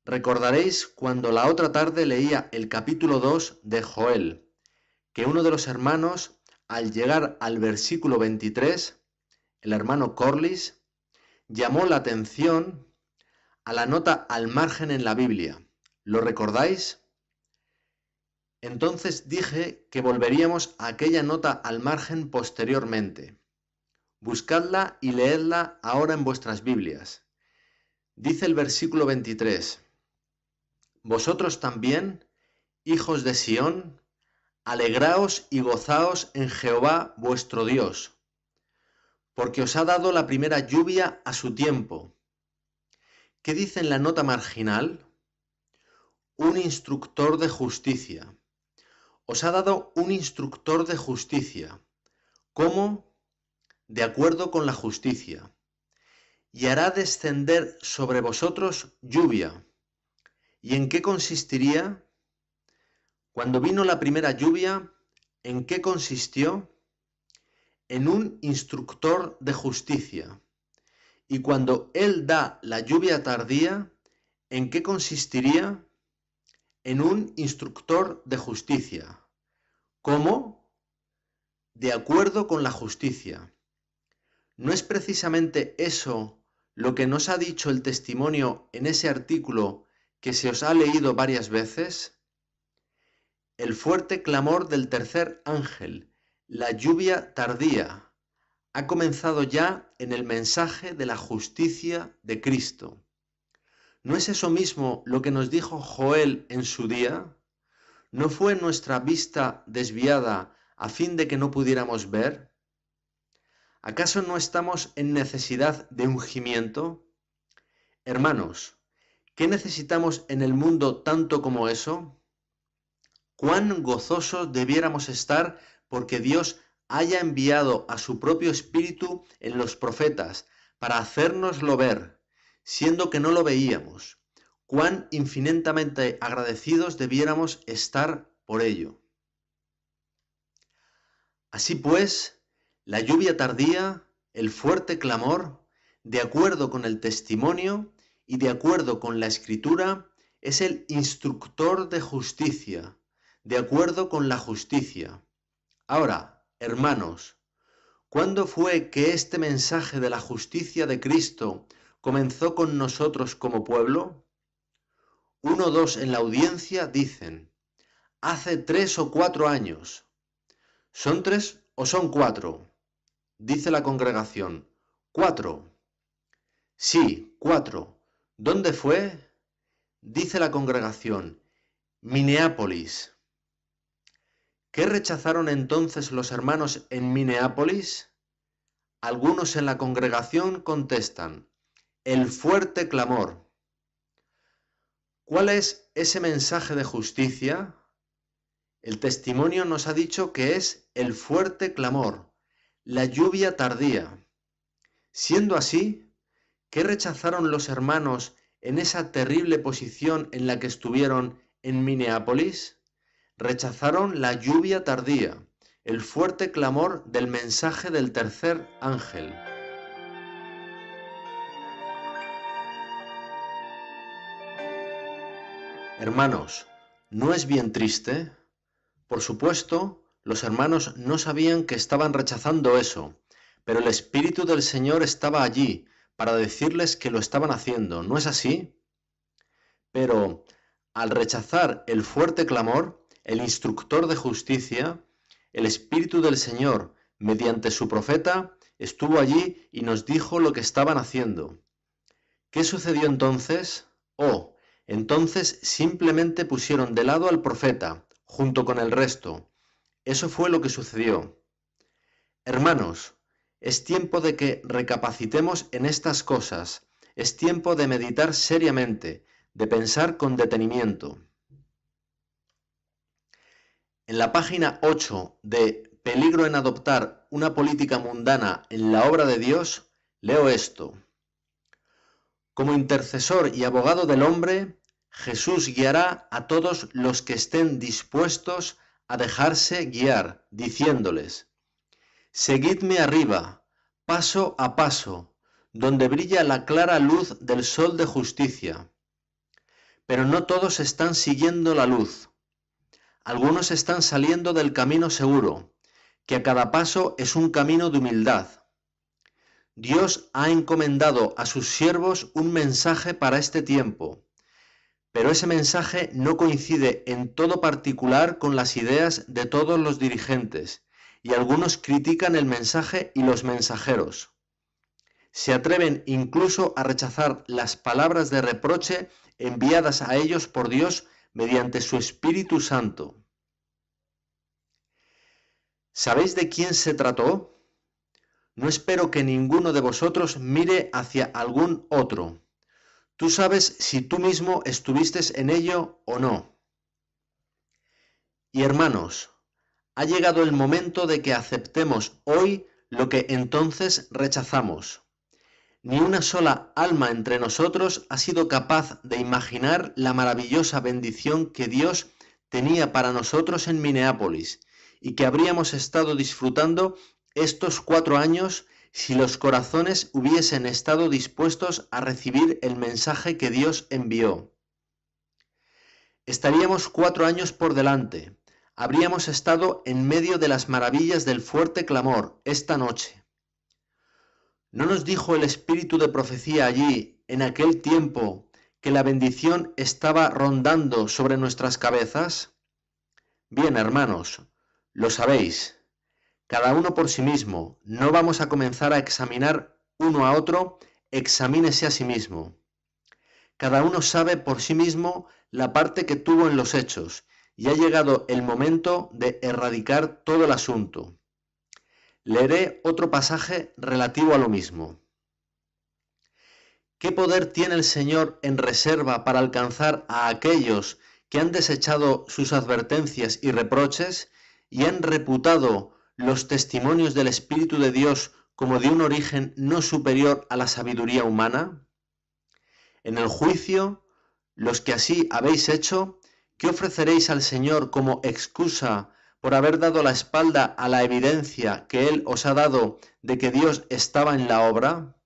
Recordaréis cuando la otra tarde leía el capítulo 2 de Joel, que uno de los hermanos, al llegar al versículo 23, el hermano Corliss, llamó la atención a la nota al margen en la Biblia. ¿Lo recordáis? Entonces dije que volveríamos a aquella nota al margen posteriormente. Buscadla y leedla ahora en vuestras Biblias. Dice el versículo 23, Vosotros también, hijos de Sión, alegraos y gozaos en Jehová vuestro Dios, porque os ha dado la primera lluvia a su tiempo. ¿Qué dice en la nota marginal? Un instructor de justicia. Os ha dado un instructor de justicia. ¿Cómo? De acuerdo con la justicia. Y hará descender sobre vosotros lluvia. ¿Y en qué consistiría? Cuando vino la primera lluvia, ¿en qué consistió? En un instructor de justicia. Y cuando Él da la lluvia tardía, ¿en qué consistiría? En un instructor de justicia. ¿Cómo? De acuerdo con la justicia. ¿No es precisamente eso lo que nos ha dicho el testimonio en ese artículo que se os ha leído varias veces? El fuerte clamor del tercer ángel, la lluvia tardía, ha comenzado ya en el mensaje de la justicia de Cristo. ¿No es eso mismo lo que nos dijo Joel en su día? ¿No fue nuestra vista desviada a fin de que no pudiéramos ver? ¿Acaso no estamos en necesidad de ungimiento? Hermanos, ¿qué necesitamos en el mundo tanto como eso? ¿Cuán gozosos debiéramos estar porque Dios haya enviado a su propio Espíritu en los profetas para hacérnoslo ver, siendo que no lo veíamos? Cuán infinitamente agradecidos debiéramos estar por ello. Así pues, la lluvia tardía, el fuerte clamor, de acuerdo con el testimonio y de acuerdo con la Escritura, es el instructor de justicia, de acuerdo con la justicia. Ahora, hermanos, ¿cuándo fue que este mensaje de la justicia de Cristo comenzó con nosotros como pueblo? 1 o 2 en la audiencia dicen, hace 3 o 4 años. ¿Son 3 o son 4? Dice la congregación, 4. Sí, 4. ¿Dónde fue? Dice la congregación, Minneapolis. ¿Qué rechazaron entonces los hermanos en Minneapolis? Algunos en la congregación contestan, el fuerte clamor. ¿Cuál es ese mensaje de justicia? El testimonio nos ha dicho que es el fuerte clamor, la lluvia tardía. Siendo así, ¿qué rechazaron los hermanos en esa terrible posición en la que estuvieron en Minneapolis? Rechazaron la lluvia tardía, el fuerte clamor del mensaje del tercer ángel. Hermanos, ¿no es bien triste? Por supuesto, los hermanos no sabían que estaban rechazando eso, pero el Espíritu del Señor estaba allí para decirles que lo estaban haciendo, ¿no es así? Pero, al rechazar el fuerte clamor, el instructor de justicia, el Espíritu del Señor, mediante su profeta, estuvo allí y nos dijo lo que estaban haciendo. ¿Qué sucedió entonces? Oh, entonces simplemente pusieron de lado al profeta, junto con el resto. Eso fue lo que sucedió. Hermanos, es tiempo de que recapacitemos en estas cosas, es tiempo de meditar seriamente, de pensar con detenimiento. En la página 8 de Peligro en adoptar una política mundana en la obra de Dios, leo esto. Como intercesor y abogado del hombre, Jesús guiará a todos los que estén dispuestos a dejarse guiar, diciéndoles, seguidme arriba, paso a paso, donde brilla la clara luz del sol de justicia. Pero no todos están siguiendo la luz. Algunos están saliendo del camino seguro, que a cada paso es un camino de humildad. Dios ha encomendado a sus siervos un mensaje para este tiempo, pero ese mensaje no coincide en todo particular con las ideas de todos los dirigentes, y algunos critican el mensaje y los mensajeros. Se atreven incluso a rechazar las palabras de reproche enviadas a ellos por Dios mediante su Espíritu Santo. ¿Sabéis de quién se trató? No espero que ninguno de vosotros mire hacia algún otro. Tú sabes si tú mismo estuviste en ello o no. Y hermanos, ha llegado el momento de que aceptemos hoy lo que entonces rechazamos. Ni una sola alma entre nosotros ha sido capaz de imaginar la maravillosa bendición que Dios tenía para nosotros en Minneapolis y que habríamos estado disfrutando estos 4 años si los corazones hubiesen estado dispuestos a recibir el mensaje que Dios envió. Estaríamos 4 años por delante. Habríamos estado en medio de las maravillas del fuerte clamor esta noche. ¿No nos dijo el espíritu de profecía allí, en aquel tiempo, que la bendición estaba rondando sobre nuestras cabezas? Bien, hermanos, lo sabéis. Cada uno por sí mismo. No vamos a comenzar a examinar uno a otro, examínese a sí mismo. Cada uno sabe por sí mismo la parte que tuvo en los hechos, y ha llegado el momento de erradicar todo el asunto. Leeré otro pasaje relativo a lo mismo. ¿Qué poder tiene el Señor en reserva para alcanzar a aquellos que han desechado sus advertencias y reproches y han reputado los testimonios del Espíritu de Dios como de un origen no superior a la sabiduría humana? En el juicio, los que así habéis hecho, ¿qué ofreceréis al Señor como excusa por haber dado la espalda a la evidencia que Él os ha dado de que Dios estaba en la obra?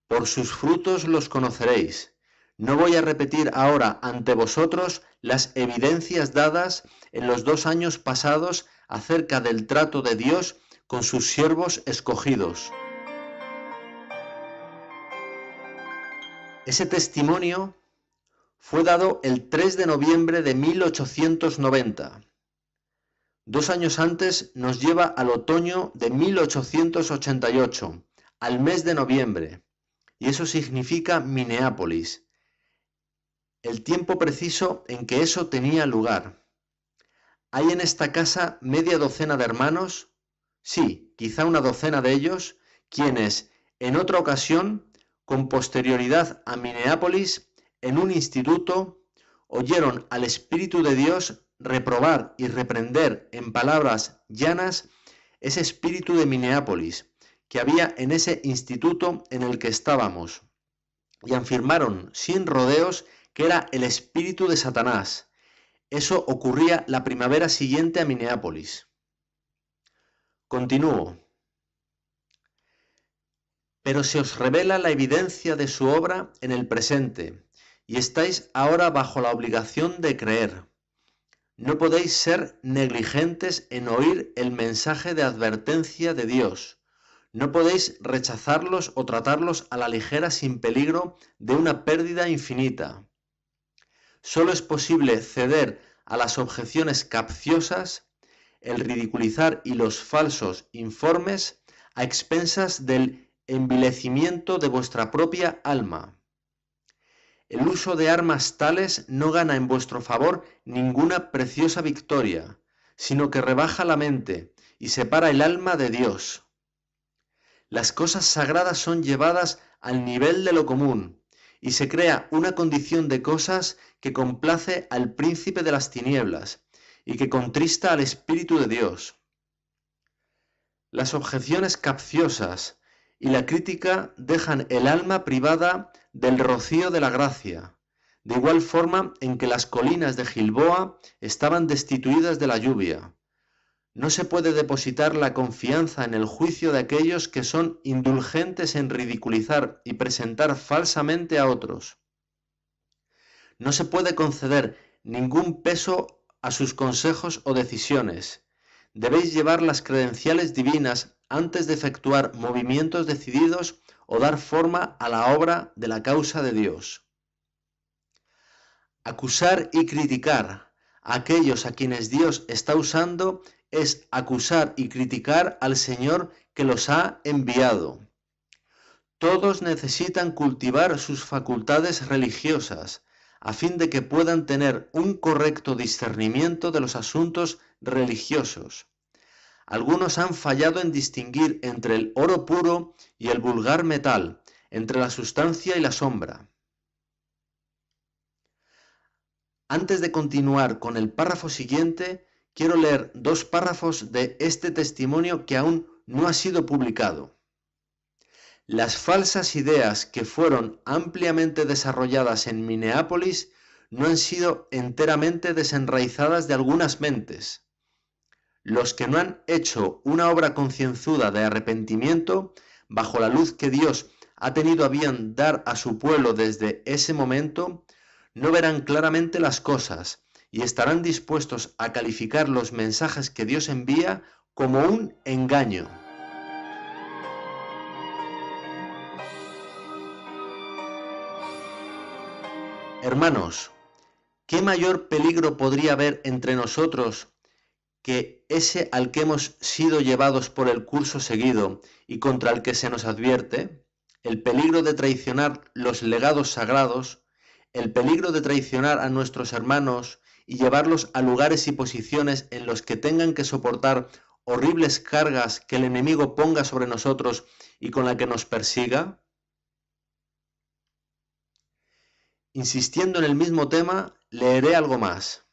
Por sus frutos los conoceréis. No voy a repetir ahora ante vosotros las evidencias dadas en los 2 años pasados acerca del trato de Dios con sus siervos escogidos. Ese testimonio fue dado el 3 de noviembre de 1890. 2 años antes nos lleva al otoño de 1888, al mes de noviembre, y eso significa Minneapolis, el tiempo preciso en que eso tenía lugar. ¿Hay en esta casa media docena de hermanos? Sí, quizá una docena de ellos, quienes, en otra ocasión, con posterioridad a Minneapolis, en un instituto, oyeron al Espíritu de Dios reprobar y reprender en palabras llanas ese espíritu de Minneapolis que había en ese instituto en el que estábamos, y afirmaron sin rodeos que era el espíritu de Satanás. Eso ocurría la primavera siguiente a Minneapolis. Continúo. Pero se os revela la evidencia de su obra en el presente, y estáis ahora bajo la obligación de creer. No podéis ser negligentes en oír el mensaje de advertencia de Dios. No podéis rechazarlos o tratarlos a la ligera sin peligro de una pérdida infinita. Solo es posible ceder a las objeciones capciosas, el ridiculizar y los falsos informes a expensas del envilecimiento de vuestra propia alma. El uso de armas tales no gana en vuestro favor ninguna preciosa victoria, sino que rebaja la mente y separa el alma de Dios. Las cosas sagradas son llevadas al nivel de lo común, y se crea una condición de cosas que complace al príncipe de las tinieblas y que contrista al Espíritu de Dios. Las objeciones capciosas y la crítica dejan el alma privada del rocío de la gracia, de igual forma en que las colinas de Gilboa estaban destituidas de la lluvia. No se puede depositar la confianza en el juicio de aquellos que son indulgentes en ridiculizar y presentar falsamente a otros. No se puede conceder ningún peso a sus consejos o decisiones. Debéis llevar las credenciales divinas antes de efectuar movimientos decididos o dar forma a la obra de la causa de Dios. Acusar y criticar a aquellos a quienes Dios está usando es acusar y criticar al Señor que los ha enviado. Todos necesitan cultivar sus facultades religiosas, a fin de que puedan tener un correcto discernimiento de los asuntos religiosos. Algunos han fallado en distinguir entre el oro puro y el vulgar metal, entre la sustancia y la sombra. Antes de continuar con el párrafo siguiente, quiero leer 2 párrafos de este testimonio que aún no ha sido publicado. Las falsas ideas que fueron ampliamente desarrolladas en Minneapolis no han sido enteramente desenraizadas de algunas mentes. Los que no han hecho una obra concienzuda de arrepentimiento, bajo la luz que Dios ha tenido a bien dar a su pueblo desde ese momento, no verán claramente las cosas y estarán dispuestos a calificar los mensajes que Dios envía como un engaño. Hermanos, ¿qué mayor peligro podría haber entre nosotros que ese al que hemos sido llevados por el curso seguido y contra el que se nos advierte? El peligro de traicionar los legados sagrados, el peligro de traicionar a nuestros hermanos y llevarlos a lugares y posiciones en los que tengan que soportar horribles cargas que el enemigo ponga sobre nosotros y con la que nos persiga. Insistiendo en el mismo tema, leeré algo más.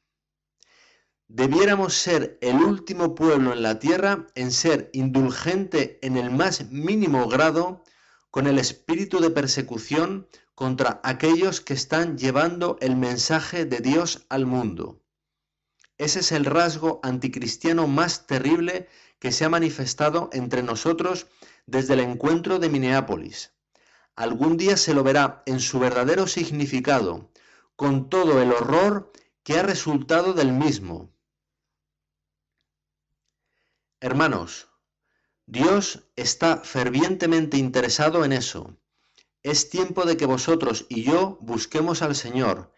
Debiéramos ser el último pueblo en la tierra en ser indulgente en el más mínimo grado con el espíritu de persecución contra aquellos que están llevando el mensaje de Dios al mundo. Ese es el rasgo anticristiano más terrible que se ha manifestado entre nosotros desde el encuentro de Minneapolis. Algún día se lo verá en su verdadero significado, con todo el horror que ha resultado del mismo. Hermanos, Dios está fervientemente interesado en eso. Es tiempo de que vosotros y yo busquemos al Señor,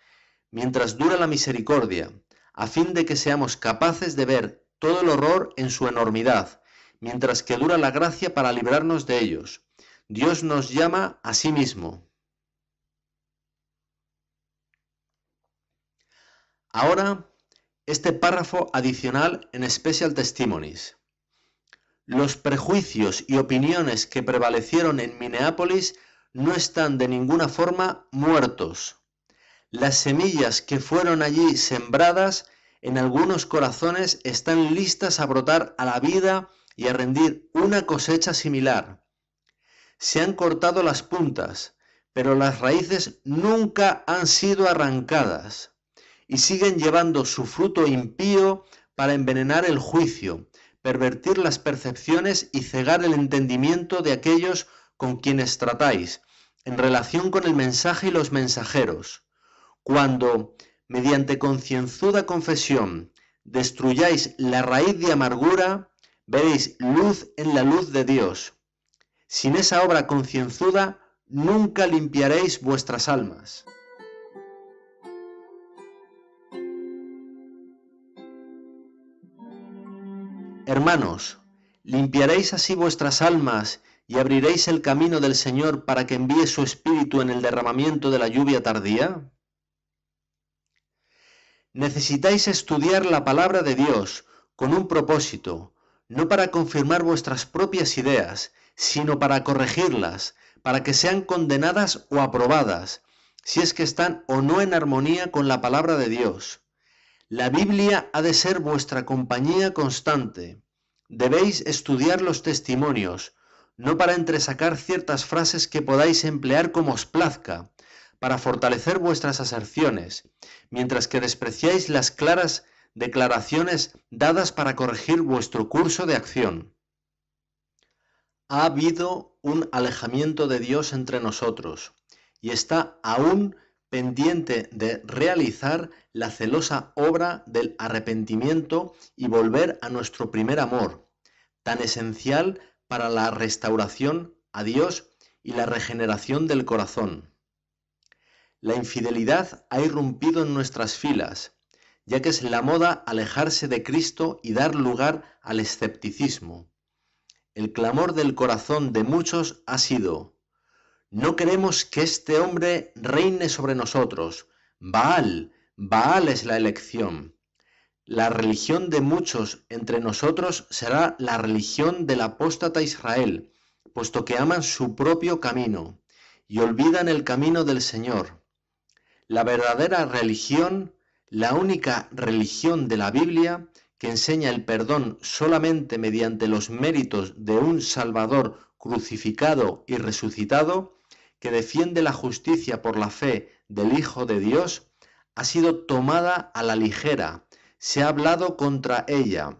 mientras dura la misericordia, a fin de que seamos capaces de ver todo el horror en su enormidad, mientras que dura la gracia para librarnos de ellos. Dios nos llama a sí mismo. Ahora, este párrafo adicional en Special Testimonies. Los prejuicios y opiniones que prevalecieron en Minneapolis no están de ninguna forma muertos. Las semillas que fueron allí sembradas en algunos corazones están listas a brotar a la vida y a rendir una cosecha similar. Se han cortado las puntas, pero las raíces nunca han sido arrancadas y siguen llevando su fruto impío para envenenar el juicio, pervertir las percepciones y cegar el entendimiento de aquellos con quienes tratáis, en relación con el mensaje y los mensajeros. cuando, mediante concienzuda confesión, destruyáis la raíz de amargura, veréis luz en la luz de Dios. Sin esa obra concienzuda, nunca limpiaréis vuestras almas. Hermanos, ¿limpiaréis así vuestras almas y abriréis el camino del Señor para que envíe su Espíritu en el derramamiento de la lluvia tardía? Necesitáis estudiar la palabra de Dios con un propósito, no para confirmar vuestras propias ideas, sino para corregirlas, para que sean condenadas o aprobadas, si es que están o no en armonía con la palabra de Dios. La Biblia ha de ser vuestra compañía constante. Debéis estudiar los testimonios, no para entresacar ciertas frases que podáis emplear como os plazca, para fortalecer vuestras aserciones, mientras que despreciáis las claras declaraciones dadas para corregir vuestro curso de acción. Ha habido un alejamiento de Dios entre nosotros, y está aún pendiente de realizar la celosa obra del arrepentimiento y volver a nuestro primer amor, tan esencial para la restauración a Dios y la regeneración del corazón. La infidelidad ha irrumpido en nuestras filas, ya que es la moda alejarse de Cristo y dar lugar al escepticismo. El clamor del corazón de muchos ha sido: no queremos que este hombre reine sobre nosotros. Baal es la elección. La religión de muchos entre nosotros será la religión del apóstata Israel, puesto que aman su propio camino y olvidan el camino del Señor. La verdadera religión, la única religión de la Biblia, que enseña el perdón solamente mediante los méritos de un Salvador crucificado y resucitado, que defiende la justicia por la fe del Hijo de Dios, ha sido tomada a la ligera, se ha hablado contra ella,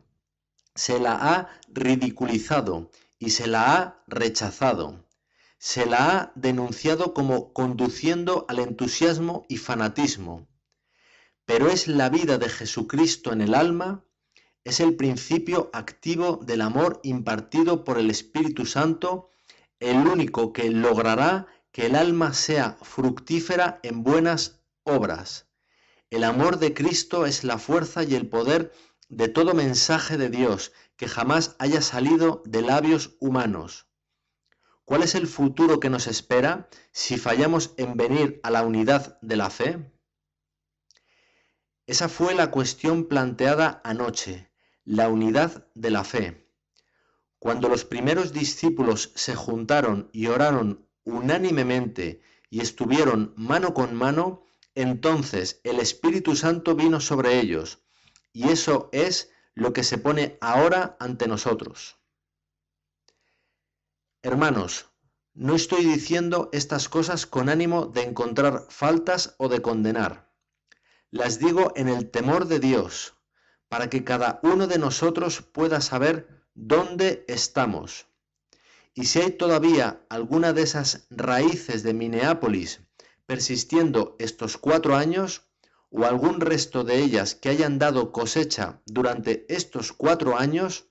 se la ha ridiculizado y se la ha rechazado. Se la ha denunciado como conduciendo al entusiasmo y fanatismo. Pero es la vida de Jesucristo en el alma, es el principio activo del amor impartido por el Espíritu Santo, el único que logrará que el alma sea fructífera en buenas obras. El amor de Cristo es la fuerza y el poder de todo mensaje de Dios que jamás haya salido de labios humanos. ¿Cuál es el futuro que nos espera si fallamos en venir a la unidad de la fe? Esa fue la cuestión planteada anoche, la unidad de la fe. Cuando los primeros discípulos se juntaron y oraron unánimemente y estuvieron mano con mano, entonces el Espíritu Santo vino sobre ellos, y eso es lo que se pone ahora ante nosotros. Hermanos, no estoy diciendo estas cosas con ánimo de encontrar faltas o de condenar. Las digo en el temor de Dios, para que cada uno de nosotros pueda saber dónde estamos. Y si hay todavía alguna de esas raíces de Minneapolis persistiendo estos 4 años, o algún resto de ellas que hayan dado cosecha durante estos 4 años,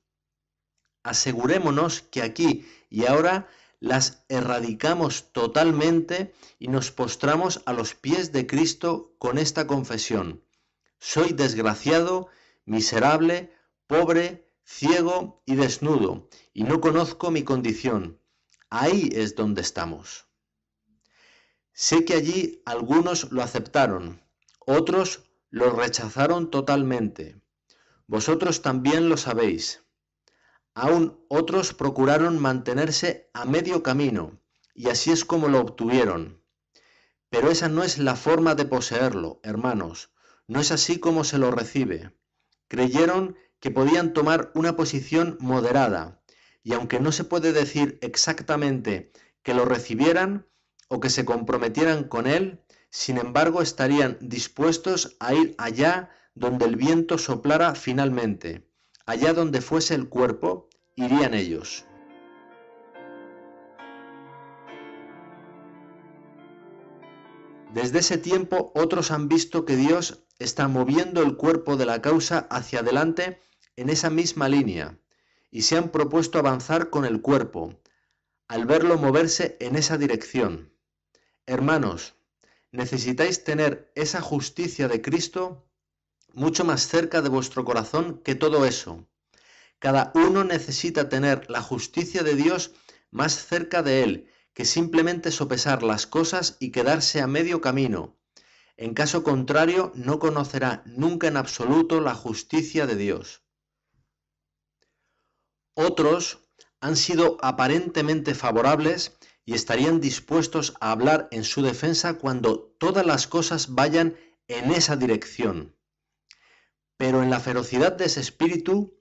asegurémonos que aquí y ahora las erradicamos totalmente y nos postramos a los pies de Cristo con esta confesión: soy desgraciado, miserable, pobre, ciego y desnudo, y no conozco mi condición. Ahí es donde estamos. Sé que allí algunos lo aceptaron, otros lo rechazaron totalmente. Vosotros también lo sabéis. Aún otros procuraron mantenerse a medio camino, y así es como lo obtuvieron. Pero esa no es la forma de poseerlo, hermanos, no es así como se lo recibe. Creyeron que podían tomar una posición moderada, y aunque no se puede decir exactamente que lo recibieran o que se comprometieran con él, sin embargo estarían dispuestos a ir allá donde el viento soplara finalmente. Allá donde fuese el cuerpo, irían ellos. Desde ese tiempo otros han visto que Dios está moviendo el cuerpo de la causa hacia adelante en esa misma línea y se han propuesto avanzar con el cuerpo, al verlo moverse en esa dirección. Hermanos, necesitáis tener esa justicia de Cristo mucho más cerca de vuestro corazón que todo eso. Cada uno necesita tener la justicia de Dios más cerca de él que simplemente sopesar las cosas y quedarse a medio camino. En caso contrario, no conocerá nunca en absoluto la justicia de Dios. Otros han sido aparentemente favorables y estarían dispuestos a hablar en su defensa cuando todas las cosas vayan en esa dirección. Pero en la ferocidad de ese espíritu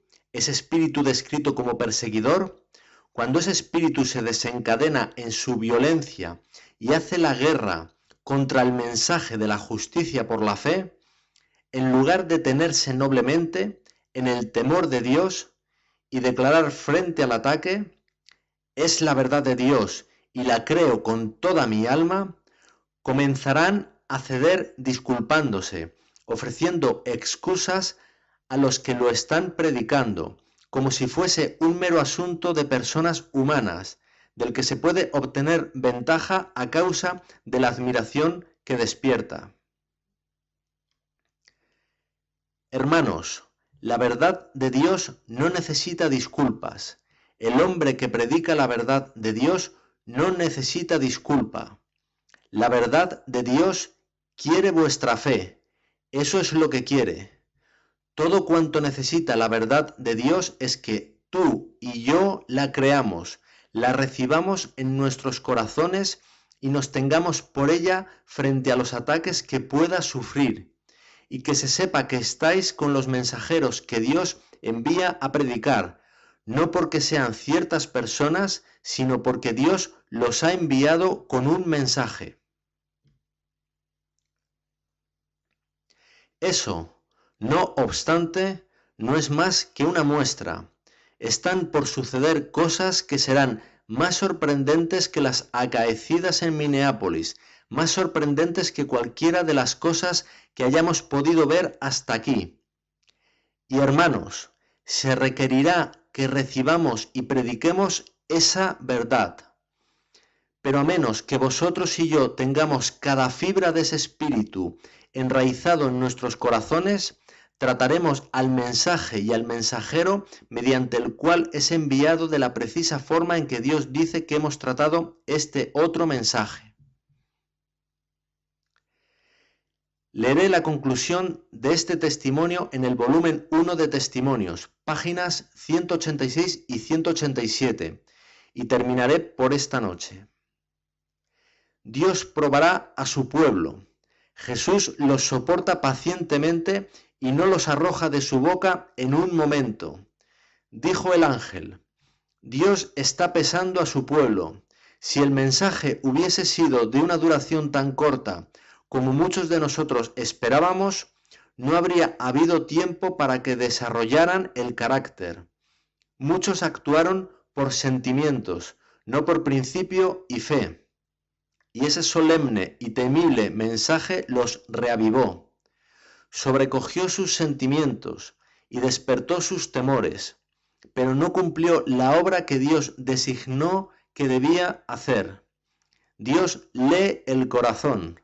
descrito como perseguidor, cuando ese espíritu se desencadena en su violencia y hace la guerra contra el mensaje de la justicia por la fe, en lugar de tenerse noblemente en el temor de Dios y declarar frente al ataque, es la verdad de Dios y la creo con toda mi alma, comenzarán a ceder disculpándose, ofreciendo excusas a los que lo están predicando, como si fuese un mero asunto de personas humanas, del que se puede obtener ventaja a causa de la admiración que despierta. Hermanos, la verdad de Dios no necesita disculpas. El hombre que predica la verdad de Dios no necesita disculpa. La verdad de Dios quiere vuestra fe. Eso es lo que quiere. Todo cuanto necesita la verdad de Dios es que tú y yo la creamos, la recibamos en nuestros corazones y nos tengamos por ella frente a los ataques que pueda sufrir, y que se sepa que estáis con los mensajeros que Dios envía a predicar, no porque sean ciertas personas, sino porque Dios los ha enviado con un mensaje. Eso, no obstante, no es más que una muestra. Están por suceder cosas que serán más sorprendentes que las acaecidas en Minneapolis, más sorprendentes que cualquiera de las cosas que hayamos podido ver hasta aquí. Y hermanos, se requerirá que recibamos y prediquemos esa verdad. Pero a menos que vosotros y yo tengamos cada fibra de ese espíritu enraizado en nuestros corazones, trataremos al mensaje y al mensajero mediante el cual es enviado de la precisa forma en que Dios dice que hemos tratado este otro mensaje. Leeré la conclusión de este testimonio en el volumen 1 de Testimonios, páginas 186 y 187, y terminaré por esta noche. Dios probará a su pueblo. Jesús los soporta pacientemente y no los arroja de su boca en un momento. Dijo el ángel: Dios está pesando a su pueblo. Si el mensaje hubiese sido de una duración tan corta como muchos de nosotros esperábamos, no habría habido tiempo para que desarrollaran el carácter. Muchos actuaron por sentimientos, no por principio y fe. Y ese solemne y temible mensaje los reavivó, sobrecogió sus sentimientos y despertó sus temores, pero no cumplió la obra que Dios designó que debía hacer. Dios lee el corazón,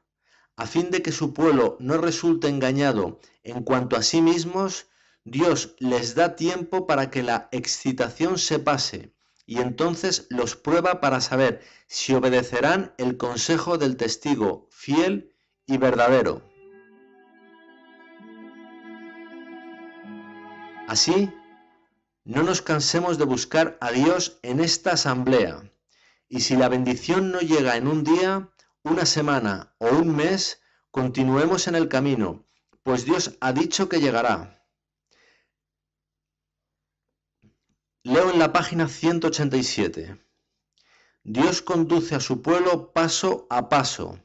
a fin de que su pueblo no resulte engañado en cuanto a sí mismos. Dios les da tiempo para que la excitación se pase, y entonces los prueba para saber si obedecerán el consejo del testigo fiel y verdadero. Así, no nos cansemos de buscar a Dios en esta asamblea, y si la bendición no llega en un día, una semana o un mes, continuemos en el camino, pues Dios ha dicho que llegará. Leo en la página 187. Dios conduce a su pueblo paso a paso.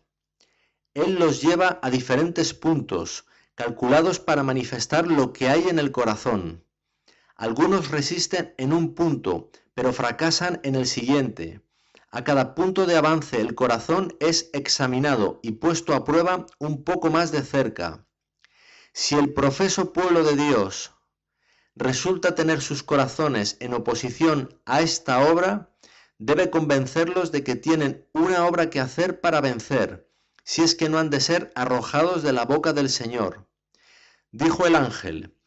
Él los lleva a diferentes puntos, calculados para manifestar lo que hay en el corazón. Algunos resisten en un punto, pero fracasan en el siguiente. A cada punto de avance el corazón es examinado y puesto a prueba un poco más de cerca. Si el profeso pueblo de Dios resulta tener sus corazones en oposición a esta obra, debe convencerlos de que tienen una obra que hacer para vencer, si es que no han de ser arrojados de la boca del Señor. Dijo el ángel: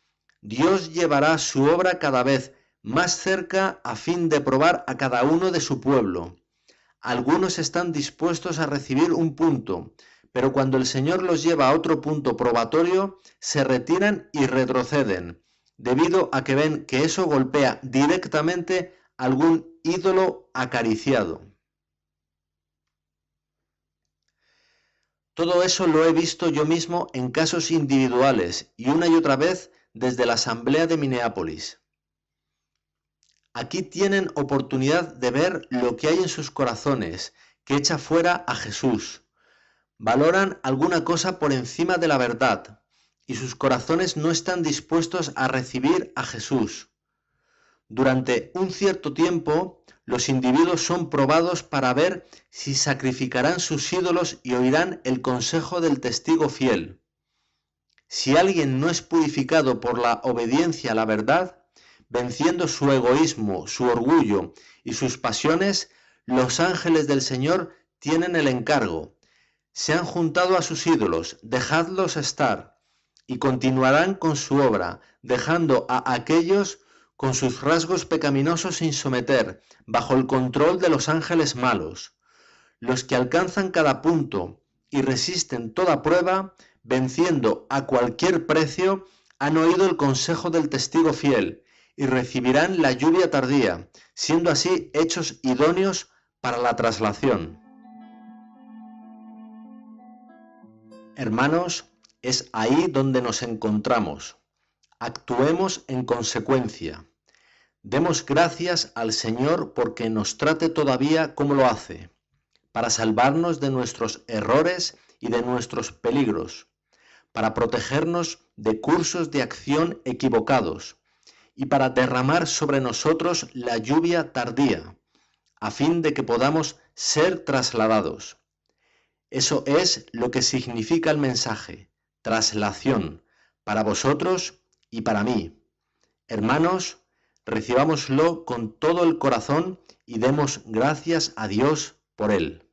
Dios llevará su obra cada vez más cerca a fin de probar a cada uno de su pueblo. Algunos están dispuestos a recibir un punto, pero cuando el Señor los lleva a otro punto probatorio, se retiran y retroceden, debido a que ven que eso golpea directamente a algún ídolo acariciado. Todo eso lo he visto yo mismo en casos individuales y una y otra vez desde la asamblea de Minneapolis. Aquí tienen oportunidad de ver lo que hay en sus corazones, que echa fuera a Jesús. Valoran alguna cosa por encima de la verdad, y sus corazones no están dispuestos a recibir a Jesús. Durante un cierto tiempo, los individuos son probados para ver si sacrificarán sus ídolos y oirán el consejo del testigo fiel. Si alguien no es purificado por la obediencia a la verdad, venciendo su egoísmo, su orgullo y sus pasiones, los ángeles del Señor tienen el encargo. Se han juntado a sus ídolos, dejadlos estar, y continuarán con su obra, dejando a aquellos con sus rasgos pecaminosos sin someter, bajo el control de los ángeles malos. Los que alcanzan cada punto y resisten toda prueba, venciendo a cualquier precio, han oído el consejo del testigo fiel y recibirán la lluvia tardía, siendo así hechos idóneos para la traslación. Hermanos, es ahí donde nos encontramos. Actuemos en consecuencia. Demos gracias al Señor porque nos trate todavía como lo hace, para salvarnos de nuestros errores y de nuestros peligros, para protegernos de cursos de acción equivocados y para derramar sobre nosotros la lluvia tardía, a fin de que podamos ser trasladados. Eso es lo que significa el mensaje, traslación, para vosotros y para mí. Hermanos, recibámoslo con todo el corazón y demos gracias a Dios por él.